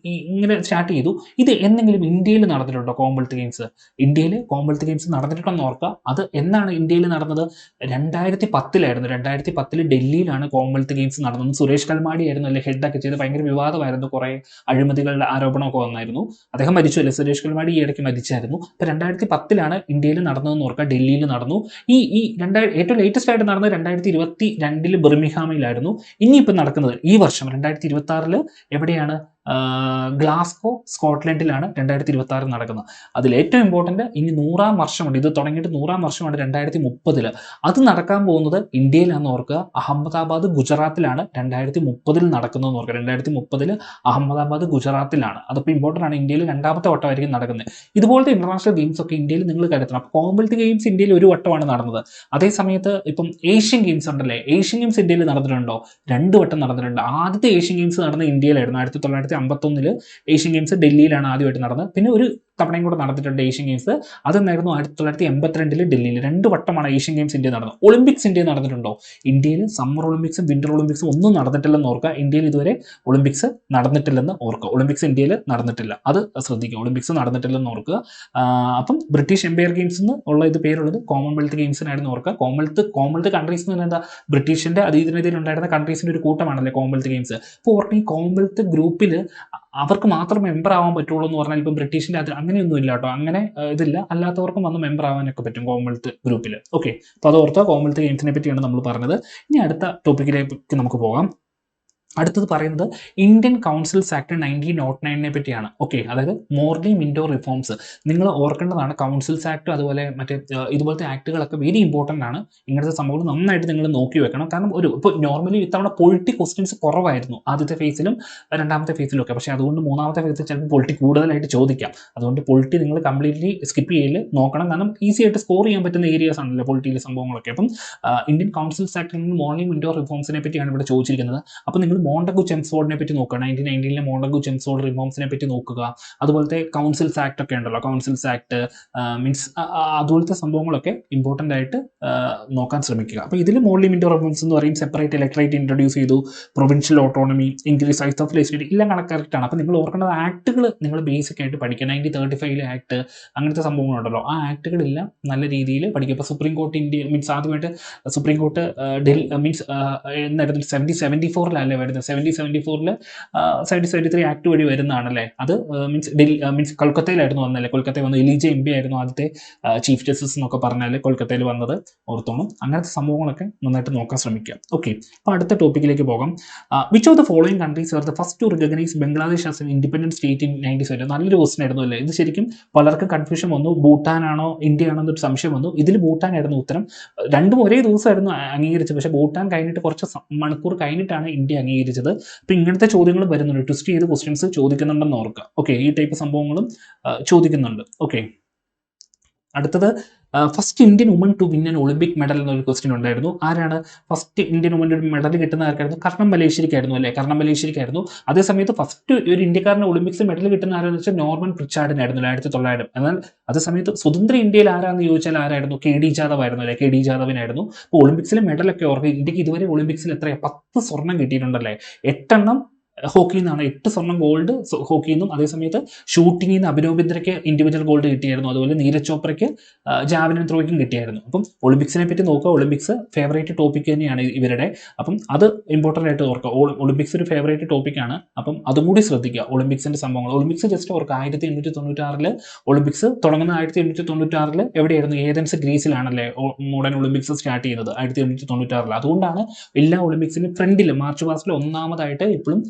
സ്റ്റാർട്ട് ചെയ്തു. ഇത് എന്തെങ്കിലും ഇന്ത്യയിൽ നടന്നിട്ടുണ്ടോ കോമൺവെൽത്ത് ഗെയിംസ്? ഇന്ത്യയിൽ കോമൺവെൽത്ത് ഗെയിംസ് നടന്നിട്ടുണ്ടെന്ന് ഓർക്കുക. അത് എന്നാണ് ഇന്ത്യയിൽ നടന്നത്? 2010 2010 ഡൽഹിയിലാണ് കോമൺവെൽത്ത് ഗെയിംസ് നടന്നത്. സുരേഷ് കൽമാടി ആയിരുന്നു അല്ലെ ഹെഡൊക്കെ ചെയ്ത്. ഭയങ്കര വിവാദമായിരുന്നു, കുറെ അഴിമതികളുടെ ആരോപണമൊക്കെ വന്നായിരുന്നു. അദ്ദേഹം മരിച്ചു അല്ലേ, സുരേഷ് കൽമാടി ഈ ഇടയ്ക്ക് മരിച്ചായിരുന്നു. അപ്പോൾ 2010 ഇന്ത്യയിൽ നടന്നതെന്ന് ഓർക്കുക, ഡൽഹിയിൽ നടന്നു. ഈ ഏറ്റവും ലേറ്റസ്റ്റ് ആയിട്ട് നടന്നത് 2022 ബർമിംഗ്ഹാമിലായിരുന്നു. ഇനിയിപ്പോൾ നടക്കുന്നത് ഈ വർഷം 2026 എവിടെയാണ്? ഗ്ലാസ്കോ, സ്കോട്ട്ലൻഡിലാണ് 2026 നടക്കുന്നത്. അതിൽ ഏറ്റവും ഇമ്പോർട്ടൻ്റ് ഇനി 100ാം വർഷമുണ്ട്. ഇത് തുടങ്ങിയിട്ട് 100ാം വർഷമാണ് 2030. അത് നടക്കാൻ പോകുന്നത് ഇന്ത്യയിലാണെന്ന് ഓർക്കുക. അഹമ്മദാബാദ്, ഗുജറാത്തിലാണ് 2030 നടക്കുന്നതെന്ന് ഓർക്കുക. 2030 അഹമ്മദാബാദ്, ഗുജറാത്തിലാണ്. അതിപ്പോൾ ഇമ്പോർട്ടൻ്റ് ആണ്. ഇന്ത്യയിൽ 2ാമത്തെ വട്ടമായിരിക്കും നടക്കുന്നത്. ഇതുപോലത്തെ ഇന്റർനാഷണൽ ഗെയിംസ് ഒക്കെ ഇന്ത്യയിൽ നിങ്ങൾ കരുതണം. അപ്പോൾ കോമൺവെൽത്ത് ഗെയിംസ് ഇന്ത്യയിൽ ഒരു വട്ടമാണ് നടന്നത്. അതേ സമയത്ത് ഇപ്പം ഏഷ്യൻ ഗെയിംസ് ഉണ്ടല്ലേ, ഏഷ്യൻ ഗെയിംസ് ഇന്ത്യയിൽ നടന്നിട്ടുണ്ടോ? 2 വട്ടം നടന്നിട്ടുണ്ട്. ആദ്യത്തെ ഏഷ്യൻ ഗെയിംസ് നടന്നത് ഇന്ത്യയിലായിരുന്നു. 1951 ഏഷ്യൻ ഗെയിംസ് ഡൽഹിയിലാണ് ആദ്യമായിട്ട് നടന്നത്. പിന്നെ ഒരു തവണയും കൂടെ നടന്നിട്ടുണ്ട് ഏഷ്യൻ ഗെയിംസ്. അതെന്നായിരുന്നു 1982 ഡൽഹിയിൽ. 2 വട്ടമാണ് ഏഷ്യൻ ഗെയിംസ് ഇന്ത്യ നടന്നത്. ഒളിമ്പിക്സ് ഇന്ത്യ നടന്നിട്ടുണ്ടോ? ഇന്ത്യയിൽ സമ്മർ ഒളിമ്പിക്സും വിന്റർ ഒളിമ്പിക്സും ഒന്നും നടന്നിട്ടില്ലെന്ന് ഓർക്കുക. ഇന്ത്യയിൽ ഇതുവരെ ഒളിമ്പിക്സ് നടന്നിട്ടില്ലെന്ന് ഓർക്കുക. ഒളിമ്പിക്സ് ഇന്ത്യയിൽ നടന്നിട്ടില്ല, അത് ശ്രദ്ധിക്കുക. ഒളിമ്പിക്സ് നടന്നിട്ടില്ലെന്ന് ഓർക്കുക. അപ്പം ബ്രിട്ടീഷ് എംപയർ ഗെയിംസ് എന്ന് ഉള്ള ഇത് പേരുള്ളത് കോമൺവെൽത്ത് ഗെയിംസിനായിരുന്നു ഓർക്കുക. കോമൺവെൽത്ത് കൺട്രീസ് എന്ന് പറഞ്ഞാൽ എന്താ? ബ്രിട്ടീഷിന്റെ അധീനതയിൽ ഉണ്ടായിരുന്ന കൺട്രീസിന്റെ ഒരു കൂട്ടമാണല്ലേ കോമൺവെൽത്ത് ഗെയിംസ്. അപ്പോൾ ഓർക്കുക, ഈ കോമൺവെൽത്ത് ഗ്രൂപ്പിൽ അവർക്ക് മാത്രം മെമ്പർ ആവാൻ പറ്റുള്ളൂ എന്ന് പറഞ്ഞാൽ ഇപ്പം ബ്രിട്ടീഷിൻ്റെ അത് അങ്ങനെയൊന്നും ഇല്ല കേട്ടോ. അങ്ങനെ ഇതില്ല, അല്ലാത്തവർക്കും വന്ന് മെമ്പർ ആവാനൊക്കെ പറ്റും കോമൺവെൽത്ത് ഗ്രൂപ്പിൽ. ഓക്കെ, അപ്പോൾ അത് ഓർത്തോ, കോമൺവെൽത്ത് ഗെയിംസിനെ പറ്റിയാണ് നമ്മൾ പറഞ്ഞത്. ഇനി അടുത്ത ടോപ്പിക്കിലേക്ക് നമുക്ക് പോകാം. അടുത്തത് പറയുന്നത് ഇന്ത്യൻ കൗൺസിൽസ് ആക്ട് 1909 പറ്റിയാണ്. ഓക്കെ, അതായത് മോർലി മിൻഡോ റിഫോംസ്. നിങ്ങൾ ഓർക്കേണ്ടതാണ്, കൗൺസിൽസ് ആക്ട് അതുപോലെ മറ്റേ ഇതുപോലത്തെ ആക്ടുകളൊക്കെ വെരി ഇമ്പോർട്ടൻ്റ് ആണ്. ഇങ്ങനത്തെ സംഭവങ്ങൾ നന്നായിട്ട് നിങ്ങൾ നോക്കി വെക്കണം. കാരണം ഇപ്പോൾ നോർമലി ഇത്തവണ പൊളിറ്റി ക്വസ്റ്റ്യൻസ് കുറവായിരുന്നു ആദ്യത്തെ ഫേസിലും രണ്ടാമത്തെ ഫേസിലും ഒക്കെ. പക്ഷേ അതുകൊണ്ട് മൂന്നാമത്തെ ഫേസിൽ ചിലപ്പോൾ പൊളിറ്റി കൂടുതലായിട്ട് ചോദിക്കാം. അതുകൊണ്ട് പൊളിറ്റി നിങ്ങൾ കംപ്ലീറ്റ്ലി സ്കിപ്പ് ചെയ്യൽ നോക്കണം. കാരണം ഈസി ആയിട്ട് സ്കോർ ചെയ്യാൻ പറ്റുന്ന ഏരിയാസ് ആണല്ലോ പൊളിറ്റിയിലെ സംഭവങ്ങളൊക്കെ. അപ്പം ഇന്ത്യൻ കൗൺസിൽസ് ആക്ടിൽ നിന്ന് മോർലി മിൻഡോ റിഫോംസിനെ പറ്റിയാണ് ഇവിടെ ചോദിച്ചിരിക്കുന്നത്. അപ്പോൾ നിങ്ങൾ മോണ്ടഗു ചെംസ്ഫോർഡിനെ പറ്റി നോക്കുക, 1919 മോണ്ടഗു ചെംസ്ഫോർഡ് റിഫോംസിനെ പറ്റി നോക്കുക. അതുപോലത്തെ കൗൺസിൽസ് ആക്ട് ഒക്കെ ഉണ്ടല്ലോ, കൗൺസിൽസ് ആക്ട് മീൻസ് അതുപോലത്തെ സംഭവങ്ങളൊക്കെ ഇമ്പോർട്ടൻ്റ് ആയിട്ട് നോക്കാൻ ശ്രമിക്കുക. അപ്പോൾ ഇതിൽ മോർലി മിൻഡോ റിഫോംസ് എന്ന് പറയും സെപ്പറേറ്റ് ഇലക്ട്രേറ്റ് ഇൻട്രൊഡ്യൂസ് ചെയ്തു, provincial autonomy, increase size of legislative, എല്ലാം കറക്റ്റാണ്. അപ്പോൾ നിങ്ങൾ ഓർക്കേണ്ടത് ആക്ടുകൾ നിങ്ങൾ ബേസിക് ആയിട്ട് പഠിക്കുക. 1935 ആക്ട് അങ്ങനത്തെ സംഭവങ്ങളുണ്ടല്ലോ, ആ ആക്ടുകളെല്ലാം നല്ല രീതിയിൽ പഠിക്കുക. ഇപ്പോൾ സുപ്രീം കോർട്ട് ഇന്ത്യ മീൻസ് ആദ്യമായിട്ട് സുപ്രീം കോർട്ട് മീൻസ് എന്നായിരുന്നു 1774 വരുന്നത്. 1774 1773 ആക്ട് വഴി വരുന്നതാണല്ലേ. അത് മീൻസ് കൊൽക്കത്തയിലായിരുന്നു വന്നല്ലേ. കൊൽക്കത്തയിൽ വന്നു. എലിജ എം പി ആയിരുന്നു ആദ്യത്തെ ചീഫ് ജസ്റ്റിസ് എന്നൊക്കെ പറഞ്ഞാൽ കൊൽക്കത്തയിൽ വന്നത്, ഓർത്തോണം. അങ്ങനത്തെ സംഭവങ്ങളൊക്കെ നന്നായിട്ട് നോക്കാൻ ശ്രമിക്കുക. ഓക്കെ, അപ്പോൾ അടുത്ത ടോപ്പിക്കിലേക്ക് പോകാം. Which of the following countries are the first to recognise Bangladesh as an independent state in 1970? നല്ലൊരു ക്വസ്റ്റൻ ആയിരുന്നു അല്ലേ. ഇത് ശരിക്കും പലർക്കും കൺഫ്യൂഷൻ വന്നു, ഭൂട്ടാനാണോ ഇന്ത്യ ആണോ എന്നൊരു സംശയം വന്നു. ഇതിൽ ഭൂട്ടാനായിരുന്നു ഉത്തരം. രണ്ടും ഒരേ ദിവസമായിരുന്നു അംഗീകരിച്ചത്. പക്ഷേ ഭൂട്ടാൻ കഴിഞ്ഞിട്ട് കുറച്ച് മണിക്കൂർ കഴിഞ്ഞിട്ടാണ് ഇന്ത്യ അംഗീകരിച്ചത്. അപ്പോൾ ഇങ്ങനത്തെ ചോദ്യങ്ങൾ വരുന്നുണ്ട്, ട്വിസ്റ്റ് ചെയ്ത് ക്വസ്റ്റ്യൻസ് ചോദിക്കുന്നുണ്ടെന്ന് ഓർക്കുക. ഓക്കെ, ഈ ടൈപ്പ് സംഭവങ്ങളും ചോദിക്കുന്നുണ്ട്. ഓക്കെ, അടുത്തത് first Indian woman to win an Olympic medal എന്നൊരു ക്വസ്റ്റ്യൻ ഉണ്ടായിരുന്നു. ആരാണ് ഫസ്റ്റ് ഇന്ത്യൻ വുമൻ ഒരു മെഡൽ കിട്ടുന്ന ആർക്കായിരുന്നു? കർണം മലേശ്വരിക്കായിരുന്നു അല്ലേ. കർണം മലേശ്വരിക്കായിരുന്നു. അതേസമയത്ത് ഫസ്റ്റ് ഒരു ഇന്ത്യക്കാരന് ഒളിമ്പിക്സിൽ മെഡൽ കിട്ടുന്ന ആരാന്ന് വെച്ചാൽ നോർമൻ പ്രിച്ചാർഡിനായിരുന്നു 1900. എന്നാൽ അതേസമയത്ത് സ്വതന്ത്ര ഇന്ത്യയിൽ ആരാന്ന് ചോദിച്ചാൽ ആരായിരുന്നു? കെ ഡി ജാദവ് ആയിരുന്നു അല്ലേ. കെ ഡി ജാദവിനായിരുന്നു. അപ്പോൾ ഒളിമ്പിക്സിലെ മെഡലൊക്കെ ഓർക്കുക. ഇന്ത്യക്ക് ഇതുവരെ ഒളിമ്പിക്സിൽ എത്രയാണ്? 10 സ്വർണം കിട്ടിയിട്ടുണ്ടല്ലേ. 8 ഹോക്കിയിൽ നിന്നാണ്, 8 സ്വർണം ഗോൾഡ് ഹോക്കിയിൽ നിന്നും. അതേസമയത്ത് ഷൂട്ടിങ്ങിൽ നിന്ന് അഭിനവ് ബിന്ദ്രയ്ക്ക് ഇൻഡിവിജ്വൽ ഗോൾഡ് കിട്ടിയായിരുന്നു. അതുപോലെ നീരജ് ചോപ്രയ്ക്ക് ജാവലിൻ ത്രോയ്ക്കും കിട്ടിയായിരുന്നു. അപ്പം ഒളിമ്പിക്സിനെ പറ്റി നോക്കുക. ഒളിമ്പിക്സ് ഫേവറേറ്റ് ടോപ്പിക് തന്നെയാണ് ഇവരുടെ. അപ്പം അത് ഇമ്പോർട്ടൻ്റ് ആയിട്ട് ഓർക്കുക. ഒളിമ്പിക്സ് ഒരു ഫേവറേറ്റ് ടോപ്പിക്കാണ്. അപ്പം അതും കൂടി ശ്രദ്ധിക്കുക. ഒളിമ്പിക്സിന്റെ സംഭവങ്ങൾ ഒളിമ്പിക്സ് ജസ്റ്റ് ഓർക്കുക. 1896 ഒളിമ്പിക്സ് തുടങ്ങുന്ന 1896 എവിടെയായിരുന്നു? ഏതൻസ് ഗ്രീസിലാണല്ലേ മോഡേൺ ഒളിമ്പിക്സ് സ്റ്റാർട്ട് ചെയ്യുന്നത് 1896. അതുകൊണ്ടാണ് എല്ലാ ഒളിമ്പിക്സിലും ഫ്രണ്ടിൽ മാർച്ച് പാസ്റ്റിൽ ഒന്നാമതായിട്ട് ഇപ്പോഴും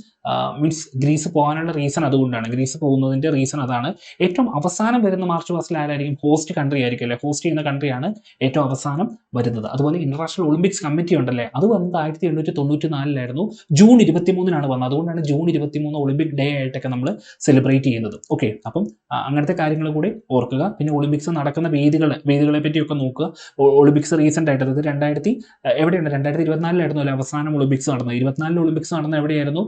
മീൻസ് ഗ്രീസ് പോകാനുള്ള റീസൺ അതുകൊണ്ടാണ്. ഗ്രീസ് പോകുന്നതിൻ്റെ റീസൺ അതാണ്. ഏറ്റവും അവസാനം വരുന്ന മാർച്ച് പാസ്റ്റിൽ ആരായിരിക്കും? ഹോസ്റ്റ് കൺട്രി ആയിരിക്കും അല്ലേ. ഹോസ്റ്റ് ചെയ്യുന്ന കൺട്രിയാണ് ഏറ്റവും അവസാനം വരുന്നത്. അതുപോലെ ഇന്റർനാഷണൽ ഒളിമ്പിക്സ് കമ്മിറ്റി ഉണ്ടല്ലേ, അത് വന്നത് 1894 ജൂൺ 23 വന്നത്. അതുകൊണ്ടാണ് ജൂൺ 23 ഒളിമ്പിക് ഡേ ആയിട്ടൊക്കെ നമ്മൾ സെലിബ്രേറ്റ് ചെയ്യുന്നത്. ഓക്കെ, അപ്പം അങ്ങനത്തെ കാര്യങ്ങൾ കൂടി ഓർക്കുക. പിന്നെ ഒളിമ്പിക്സ് നടക്കുന്ന വേദികളെ പറ്റിയൊക്കെ നോക്കുക. ഒളിമ്പിക്സ് റീസെന്റ് ആയിട്ട് അതായത് 2024 അല്ലേ അവസാനം ഒളിമ്പിക്സ് നടന്നത്. 24 ഒളിമ്പിക്സ് നടന്നത് എവിടെയായിരുന്നു?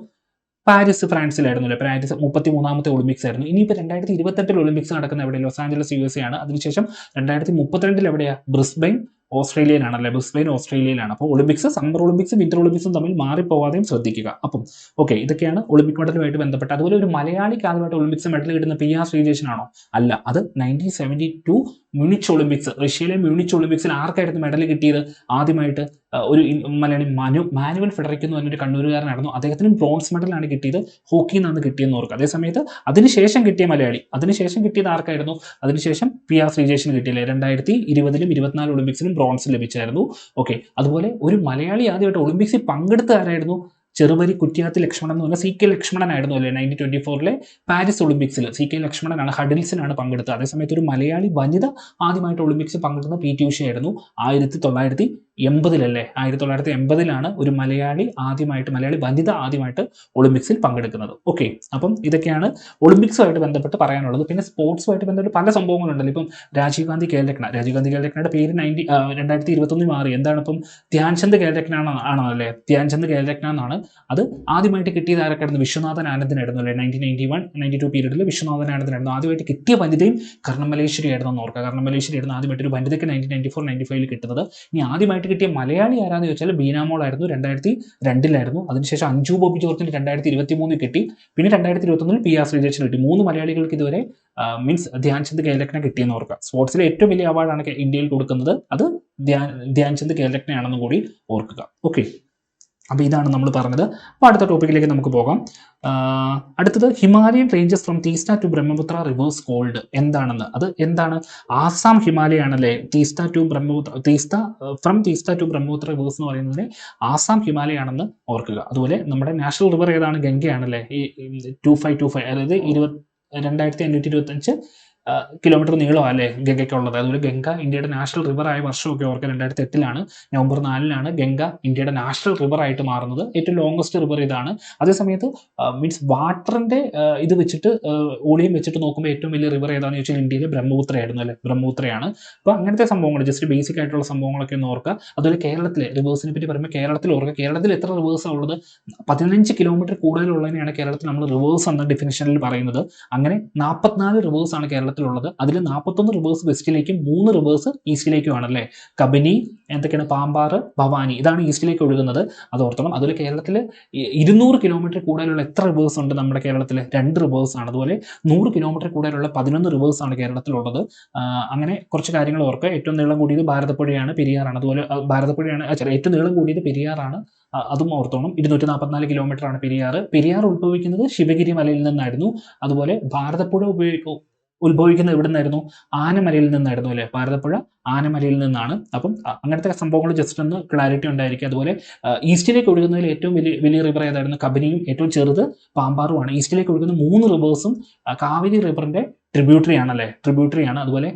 പാരീസ് ഫ്രാൻസിലായിരുന്നു അല്ലേ. പാരീസ് 33ാമത്തെ ഒളിമ്പിക്സ് ആയിരുന്നു. ഇനിയിപ്പോൾ 2028 ഒളിമ്പിക്സ് നടക്കുന്ന എവിടെ? ലോസ് ആഞ്ചലസ് USA ആണ്. അതിനുശേഷം 2032 എവിടെയാണ്? ബ്രിസ്ബെയിൻ ഓസ്ട്രേലിയയിലാണല്ലേ. ബ്രിസ്ബെയിൻ ഓസ്ട്രേലിയയിലാണ്. അപ്പോൾ ഒളിമ്പിക്സ് സമ്മർ ഒളിമ്പിക്സും വിന്റർ ഒളിമ്പിക്സും തമ്മിൽ മാറിപ്പോവാതെയും ശ്രദ്ധിക്കുക. അപ്പം ഓക്കെ, ഇതൊക്കെയാണ് ഒളിമ്പിക് മെഡലുമായിട്ട് ബന്ധപ്പെട്ട്. അതുപോലെ ഒരു മലയാളിക്ക് ആദ്യമായിട്ട് ഒളിമ്പിക്സ് മെഡൽ കിട്ടുന്ന PR ശ്രീജേഷൻ ആണോ? അല്ല, അത് 1972 മ്യൂണിച്ച് ഒളിമ്പിക്സ്, റഷ്യയിലെ മ്യൂണിച്ച് ഒളിമ്പിക്സിൽ ആർക്കായിരുന്നു മെഡൽ കിട്ടിയത്? ആദ്യമായിട്ട് ഒരു മലയാളി മാനുവൽ ഫെഡറിക് എന്ന് പറഞ്ഞൊരു കണ്ണൂരുകാരനായിരുന്നു. അദ്ദേഹത്തിന് ബ്രോൺസ് മെഡലാണ് കിട്ടിയത്. ഹോക്കിയിൽ നിന്നാണ് കിട്ടിയെന്ന് ഓർക്കുക. അതേസമയത്ത് അതിനുശേഷം കിട്ടിയ മലയാളി, അതിനുശേഷം കിട്ടിയത് ആർക്കായിരുന്നു? അതിനുശേഷം PR ശ്രീജേഷൻ കിട്ടിയില്ലേ. 2020 24 ഒളിമ്പിക്സിലും ബ്രോൺസ് ലഭിച്ചായിരുന്നു. ഓക്കെ, അതുപോലെ ഒരു മലയാളി ആദ്യമായിട്ട് ഒളിമ്പിക്സിൽ പങ്കെടുത്ത ആരായിരുന്നു? ചെറുവരി കുറ്റ്യാത്തി ലക്ഷ്മണൻ എന്ന് പറഞ്ഞാൽ CK ലക്ഷ്മണനായിരുന്നു അല്ലേ. 1924 പാരീസ് ഒളിമ്പിക്സിൽ CK ലക്ഷ്മണനാണ്, ഹഡിൽസിനാണ് പങ്കെടുത്തത്. അതേസമയത്ത് ഒരു മലയാളി വനിത ആദ്യമായിട്ട് ഒളിമ്പിക്സിൽ പങ്കെടുക്കുന്ന PT ഉഷയായിരുന്നു 1980 1980 ഒരു മലയാളി വനിത ആദ്യമായിട്ട് ഒളിമ്പിക്സിൽ പങ്കെടുക്കുന്നത്. ഓക്കെ, അപ്പം ഇതൊക്കെയാണ് ഒളിമ്പിക്സുമായിട്ട് ബന്ധപ്പെട്ട് പറയാനുള്ളത്. പിന്നെ സ്പോർട്സുമായിട്ട് ബന്ധപ്പെട്ട് പല സംഭവങ്ങളുണ്ടല്ലോ. ഇപ്പം രാജീവ് ഗാന്ധി ഖേൽരത്നയുടെ പേര് 2021 മാറി. എന്താണ് ഇപ്പം? ധ്യാൻചന്ദ് ഖേൽരത്ന ആണല്ലേ. ധ്യാൻചന്ദ് ഖേൽരത്ന എന്നാണ്. അത് ആദ്യമായിട്ട് കിട്ടിയത് ആരൊക്കെയായിരുന്നു? വിശ്വനാഥൻ ആനന്ദിനായിരുന്നു അല്ലേ. 1991-92 പീരീഡിൽ വിശ്വനാഥൻ ആനന്ദിനായിരുന്നു. ആദ്യമായിട്ട് കിട്ടിയ വനിതയും കർണം മലേശ്വരി ആയിരുന്നു എന്ന് ഓർക്കുക. കർണം മലേശ്വരി ആയിരുന്നു ആദ്യമായിട്ട് ഒരു വനിതയ്ക്ക് 1994-95 കിട്ടുന്നത്. ഇനി ആദ്യമായിട്ട് കിട്ടിയ മലയാളി ആരാന്ന് ചോദിച്ചാൽ ബീനാമോൾ ആയിരുന്നു. 2002 അതിനുശേഷം അഞ്ജു ബോബി ജോർജിന് 2023 കിട്ടി. പിന്നെ 2021 PR ശ്രീജേഷൻ കിട്ടി. 3 മലയാളികൾക്ക് ഇതുവരെ മീൻസ് ധ്യാൻചന്ദ് ഖേൽരത്ന കിട്ടിയെന്ന് ഓർക്കുക. സ്പോർട്സിലെ ഏറ്റവും വലിയ അവാർഡാണ് ഇന്ത്യയിൽ കൊടുക്കുന്നത്. അത് ധ്യാൻചന്ദ് ഖേൽരത്നയാണെന്ന് കൂടി ഓർക്കുക. ഓക്കെ, അപ്പോൾ ഇതാണ് നമ്മൾ പറഞ്ഞത്. അപ്പോൾ അടുത്ത ടോപ്പിക്കിലേക്ക് നമുക്ക് പോകാം. അടുത്തത് Himalayan ranges from Teesta to Brahmaputra rivers called എന്താണെന്ന്. അത് എന്താണ്? ആസാം ഹിമാലയാണല്ലേ Teesta to Brahmaputra, from Teesta to Brahmaputra rivers എന്ന് പറയുന്നതിന് ആസാം ഹിമാലയാണെന്ന് ഓർക്കുക. അതുപോലെ നമ്മുടെ നാഷണൽ റിവർ ഏതാണ്? ഗംഗയാണല്ലേ. ഈ 2525 അതായത് 2525 കിലോമീറ്റർ നീളമാണ് അല്ലേ ഗംഗയ്ക്കുള്ളത്. അതുപോലെ ഗംഗ ഇന്ത്യയുടെ നാഷണൽ റിവർ ആയ വർഷമൊക്കെ ഓർക്കുക 2008 നവംബർ 4 ഗംഗ ഇന്ത്യയുടെ നാഷണൽ റിവർ ആയിട്ട് മാറുന്നത്. ഏറ്റവും ലോങ്സ്റ്റ് റിവർ ഇതാണ്. അതേസമയത്ത് മീൻസ് വാട്ടറിന്റെ ഇത് വെച്ചിട്ട് വോളിയം വെച്ചിട്ട് നോക്കുമ്പോൾ ഏറ്റവും വലിയ റിവർ ഏതാണെന്ന് ചോദിച്ചാൽ ഇന്ത്യയിലെ ബ്രഹ്മപുത്രയായിരുന്നു അല്ലേ, ബ്രഹ്മപുത്രയാണ്. അപ്പോൾ അങ്ങനത്തെ സംഭവങ്ങൾ ജസ്റ്റ് ബേസിക് ആയിട്ടുള്ള സംഭവങ്ങളൊക്കെ ഒന്ന് ഓർക്കുക. അതുപോലെ കേരളത്തിലെ റിവേഴ്സിനെ പറ്റി പറയുമ്പോൾ കേരളത്തിൽ ഓർക്കുക, കേരളത്തിൽ എത്ര റിവേഴ്സാണ് ഉള്ളത്? 15 കിലോമീറ്റർ കൂടുതലുള്ളതിനെയാണ് കേരളത്തിൽ നമ്മൾ റിവേഴ്സ് എന്ന ഡെഫിനിഷനിൽ പറയുന്നത്. അങ്ങനെ 44 റിവേഴ്സാണ് കേരളത്തിലുള്ളത്. അതിൽ 41 റിവേഴ്സ് വെസ്റ്റിലേക്കും 3 റിവേഴ്സ് ഈസ്റ്റിലേക്കുമാണല്ലേ. കബനി, എന്തൊക്കെയാണ്, പാമ്പാർ, ഭവാനി, ഇതാണ് ഈസ്റ്റിലേക്ക് ഒഴുകുന്നത്. അത് ഓർത്തോണം. അതുപോലെ കേരളത്തിൽ 200 കിലോമീറ്റർ കൂടുതലുള്ള എത്ര റിവേഴ്സ് ഉണ്ട് നമ്മുടെ കേരളത്തിൽ? 2 റിവേഴ്സ് ആണ്. അതുപോലെ 100 കിലോമീറ്റർ കൂടുതലുള്ള 11 റിവേഴ്സ് ആണ് കേരളത്തിലുള്ളത്. അങ്ങനെ കുറച്ച് കാര്യങ്ങൾ ഓർക്കുക. ഏറ്റവും നീളം കൂടിയത് ഭാരതപ്പുഴയാണ്, പെരിയാറാണ്. അതുപോലെ ഭാരതപ്പുഴയാണ് ഏറ്റവും നീളം കൂടിയത് പെരിയാറാണ്, അതും ഓർത്തോണം. 244 കിലോമീറ്റർ ആണ് പെരിയാർ ഉത്ഭവിക്കുന്നത് ശിവഗിരി മലയിൽ നിന്നായിരുന്നു. അതുപോലെ ഭാരതപ്പുഴ ഉത്ഭവിക്കുന്നത് എവിടെ നിന്നായിരുന്നു? ആനമലയിൽ നിന്നായിരുന്നു അല്ലേ. ഭാരതപ്പുഴ ആനമലയിൽ നിന്നാണ്. അപ്പം അങ്ങനത്തെ സംഭവങ്ങൾ ജസ്റ്റ് ഒന്ന് ക്ലാരിറ്റി ഉണ്ടായിരിക്കും. അതുപോലെ ഈസ്റ്റിലേക്ക് ഒഴുകുന്നതിൽ ഏറ്റവും വലിയ റിവർ ഏതായിരുന്നു? കബനിയും ഏറ്റവും ചെറുത് പാമ്പാറുമാണ്. ഈസ്റ്റിലേക്ക് ഒഴുകുന്ന 3 റിവേഴ്സും കാവേരി റിവറിന്റെ ട്രിബ്യൂട്ടറി ആണ്. അതുപോലെ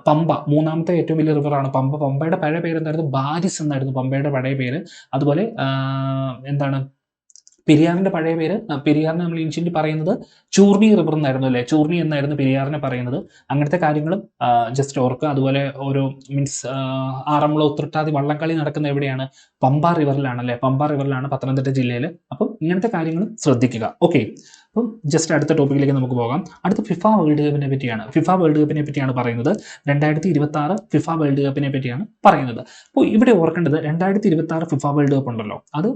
പമ്പ മൂന്നാമത്തെ ഏറ്റവും വലിയ റിവറാണ് പമ്പ. പമ്പയുടെ പഴയ പേര് എന്തായിരുന്നു? ബാരിസ് എന്നായിരുന്നു പമ്പയുടെ പഴയ പേര്. അതുപോലെ എന്താണ് പെരിയാറിന്റെ പഴയ പേര്? പെരിയാറിനെ നമ്മൾ ഇനിഷ്യലി പറയുന്നത് ചൂർണി റിവർ എന്നായിരുന്നു അല്ലേ. ചൂർണി എന്നായിരുന്നു പെരിയാറിനെ പറയുന്നത്. അങ്ങനത്തെ കാര്യങ്ങളും ജസ്റ്റ് ഓർക്കുക. അതുപോലെ ഓരോ മീൻസ് ആറന്മുള ഉത്രട്ടാതി വള്ളംകളി നടക്കുന്ന എവിടെയാണ്? പമ്പ റിവറിലാണല്ലേ. പമ്പ റിവറിലാണ് പത്തനംതിട്ട ജില്ലയിൽ. അപ്പം ഇങ്ങനത്തെ കാര്യങ്ങളും ശ്രദ്ധിക്കുക. ഓക്കെ, അപ്പം ജസ്റ്റ് അടുത്ത ടോപ്പിക്കിലേക്ക് നമുക്ക് പോകാം. അടുത്ത ഫിഫ വേൾഡ് കപ്പിനെ പറ്റിയാണ് പറയുന്നത്. 2026 ഫിഫ വേൾഡ് കപ്പിനെ പറ്റിയാണ് പറയുന്നത്. അപ്പോൾ ഇവിടെ ഓർക്കേണ്ടത് 2026 ഫിഫ വേൾഡ് കപ്പ് ഉണ്ടല്ലോ, അത്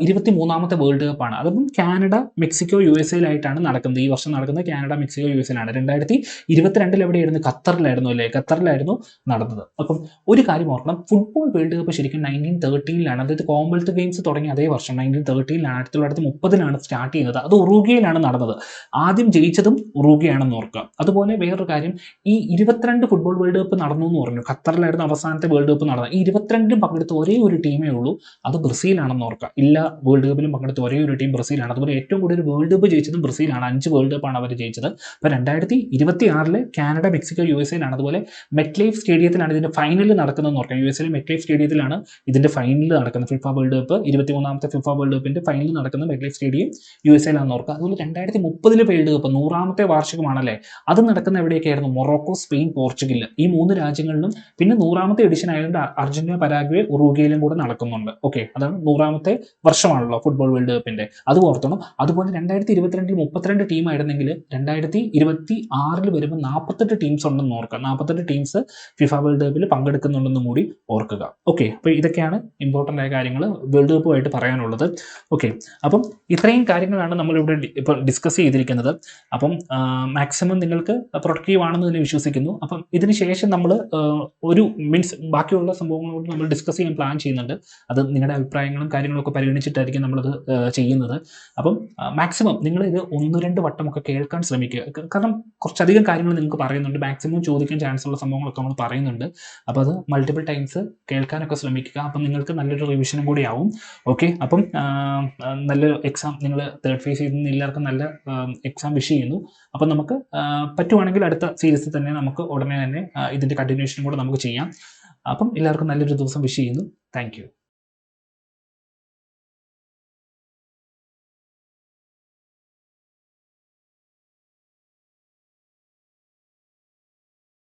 23ാമത്തെ വേൾഡ് കപ്പാണ്. അതപ്പം കാനഡ, മെക്സിക്കോ, USA നടക്കുന്നത്. ഈ വർഷം നടക്കുന്നത് കാനഡ, മെക്സിക്കോ, USA. 2022 എവിടെയായിരുന്നു? ഖത്തറിലായിരുന്നു അല്ലേ. ഖത്തറിലായിരുന്നു നടന്നത്. അപ്പം ഒരു കാര്യം ഓർക്കണം, ഫുട്ബോൾ വേൾഡ് കപ്പ് ശരിക്കും 1913 അതായത് കോമൺവെൽത്ത് ഗെയിംസ് തുടങ്ങിയ അതേ വർഷം 1913 1930 സ്റ്റാർട്ട് ചെയ്യുന്നത്. അത് ഉറുഗ്വേയിലാണ് നടന്നത്. ആദ്യം ജയിച്ചതും ഉറുഗ്വേയാണെന്ന് ഓർക്കുക. അതുപോലെ വേറൊരു കാര്യം, ഈ 22 ഫുട്ബോൾ വേൾഡ് കപ്പ് നടന്നു എന്ന് പറഞ്ഞു. ഖത്തറിലായിരുന്നു അവസാനത്തെ വേൾഡ് കപ്പ് നടന്നത്. ഈ 22 പങ്കെടുത്ത ഒരേ ഒരു ടീമേ ഉള്ളൂ, അത് ബ്രസീലാണെന്ന് ഓർക്കുക. എല്ലാ വേൾഡ് കപ്പിലും പങ്കെടുത്ത ഒരേ ഒരു ടീം ബ്രസീലാണ്. അതുപോലെ ഏറ്റവും കൂടുതൽ വേൾഡ് കപ്പ് ജയിച്ചതും ബ്രസീലാണ്. 5 വേൾഡ് കപ്പാണ് അവർ ജയിച്ചത്. അപ്പോൾ 2026 കാനഡ, മെക്സിക്കോ, USA. അതുപോലെ മെറ്റ്ലൈഫ് സ്റ്റേഡിയത്തിലാണ് ഇതിന്റെ ഫൈനൽ നടക്കുന്നതെന്ന് ഓർക്കുക. USA മെറ്റ്ലൈഫ് സ്റ്റേഡിയത്തിലാണ് ഇതിന്റെ ഫൈനൽ നടക്കുന്നത്. ഫിഫ വേൾഡ് കപ്പ് 23ാമത്തെ ഫിഫ വേൾഡ് കപ്പിന്റെ ഫൈനൽ നടക്കുന്നത് മെറ്റ്ലൈഫ് സ്റ്റേഡിയം USA ഓർക്കുക. അതുപോലെ 2030 വേൾഡ് കപ്പ് 100ാമത്തെ വാർഷികമാണല്ലേ, അത് നടക്കുന്ന എവിടെയൊക്കെയായിരുന്നു? മൊറോക്കോ, സ്പെയിൻ, പോർച്ചുഗൽ, ഈ 3 രാജ്യങ്ങളിലും. പിന്നെ 100ാമത്തെ എഡിഷൻ ആയതുകൊണ്ട് അർജന്റീന, പരാഗ്വേ, ഉറുഗ്വേയിലും കൂടെ നടക്കുന്നുണ്ട്. ഓക്കെ, അതാണ് 100ാമത്തെ വർഷമാണല്ലോ ഫുട്ബോൾ വേൾഡ് കപ്പിന്റെ, അത് ഓർത്തണം. അതുപോലെ 2022 32 ടീം ആയിരുന്നെങ്കിൽ 2026 വരുമ്പോൾ 48 ടീംസ് ഉണ്ടെന്ന് ഓർക്കുക. 48 ടീംസ് ഫിഫ വേൾഡ് കപ്പിൽ പങ്കെടുക്കുന്നുണ്ടെന്നും കൂടി ഓർക്കുക. ഓക്കെ, അപ്പോൾ ഇതൊക്കെയാണ് ഇമ്പോർട്ടൻ്റ് ആയ കാര്യങ്ങൾ വേൾഡ് കപ്പുമായിട്ട് പറയാനുള്ളത്. ഓക്കെ, അപ്പം ഇത്രയും കാര്യങ്ങളാണ് നമ്മളിവിടെ ഇപ്പോൾ ഡിസ്കസ് ചെയ്തിരിക്കുന്നത്. അപ്പം മാക്സിമം നിങ്ങൾക്ക് പ്രൊഡക്റ്റീവ് ആണെന്ന് തന്നെ വിശ്വസിക്കുന്നു. അപ്പം ഇതിന് ശേഷം നമ്മൾ ഒരു മീൻസ് ബാക്കിയുള്ള സംഭവങ്ങളോട് നമ്മൾ ഡിസ്കസ് ചെയ്യാൻ പ്ലാൻ ചെയ്യുന്നുണ്ട്. അത് നിങ്ങളുടെ അഭിപ്രായങ്ങളും കാര്യങ്ങളൊക്കെ പരിഗണിച്ചിട്ടായിരിക്കും നമ്മളത് ചെയ്യുന്നത്. അപ്പം മാക്സിമം നിങ്ങൾ ഇത് 1-2 വട്ടമൊക്കെ കേൾക്കാൻ ശ്രമിക്കുക. കാരണം കുറച്ചധികം കാര്യങ്ങൾ നിങ്ങൾക്ക് പറയുന്നുണ്ട്, മാക്സിമം ചോദിക്കാൻ ചാൻസ് ഉള്ള സംഭവങ്ങളൊക്കെ നമ്മൾ പറയുന്നുണ്ട്. അപ്പോൾ അത് മൾട്ടിപ്പിൾ ടൈംസ് കേൾക്കാനൊക്കെ ശ്രമിക്കുക. അപ്പം നിങ്ങൾക്ക് നല്ലൊരു റിവിഷനും കൂടി ആവും. ഓക്കെ, അപ്പം നല്ലൊരു എക്സാം നിങ്ങൾ തേർഡ് ഫേസ് ചെയ്യുന്ന എല്ലാവർക്കും നല്ല എക്സാം വിഷ് ചെയ്യുന്നു. അപ്പം നമുക്ക് പറ്റുവാണെങ്കിൽ അടുത്ത സീരീസിൽ തന്നെ നമുക്ക് ഉടനെ തന്നെ ഇതിൻ്റെ കണ്ടിന്യൂഷനും കൂടെ നമുക്ക് ചെയ്യാം. അപ്പം എല്ലാവർക്കും നല്ലൊരു ദിവസം വിഷ് ചെയ്യുന്നു. Thank you.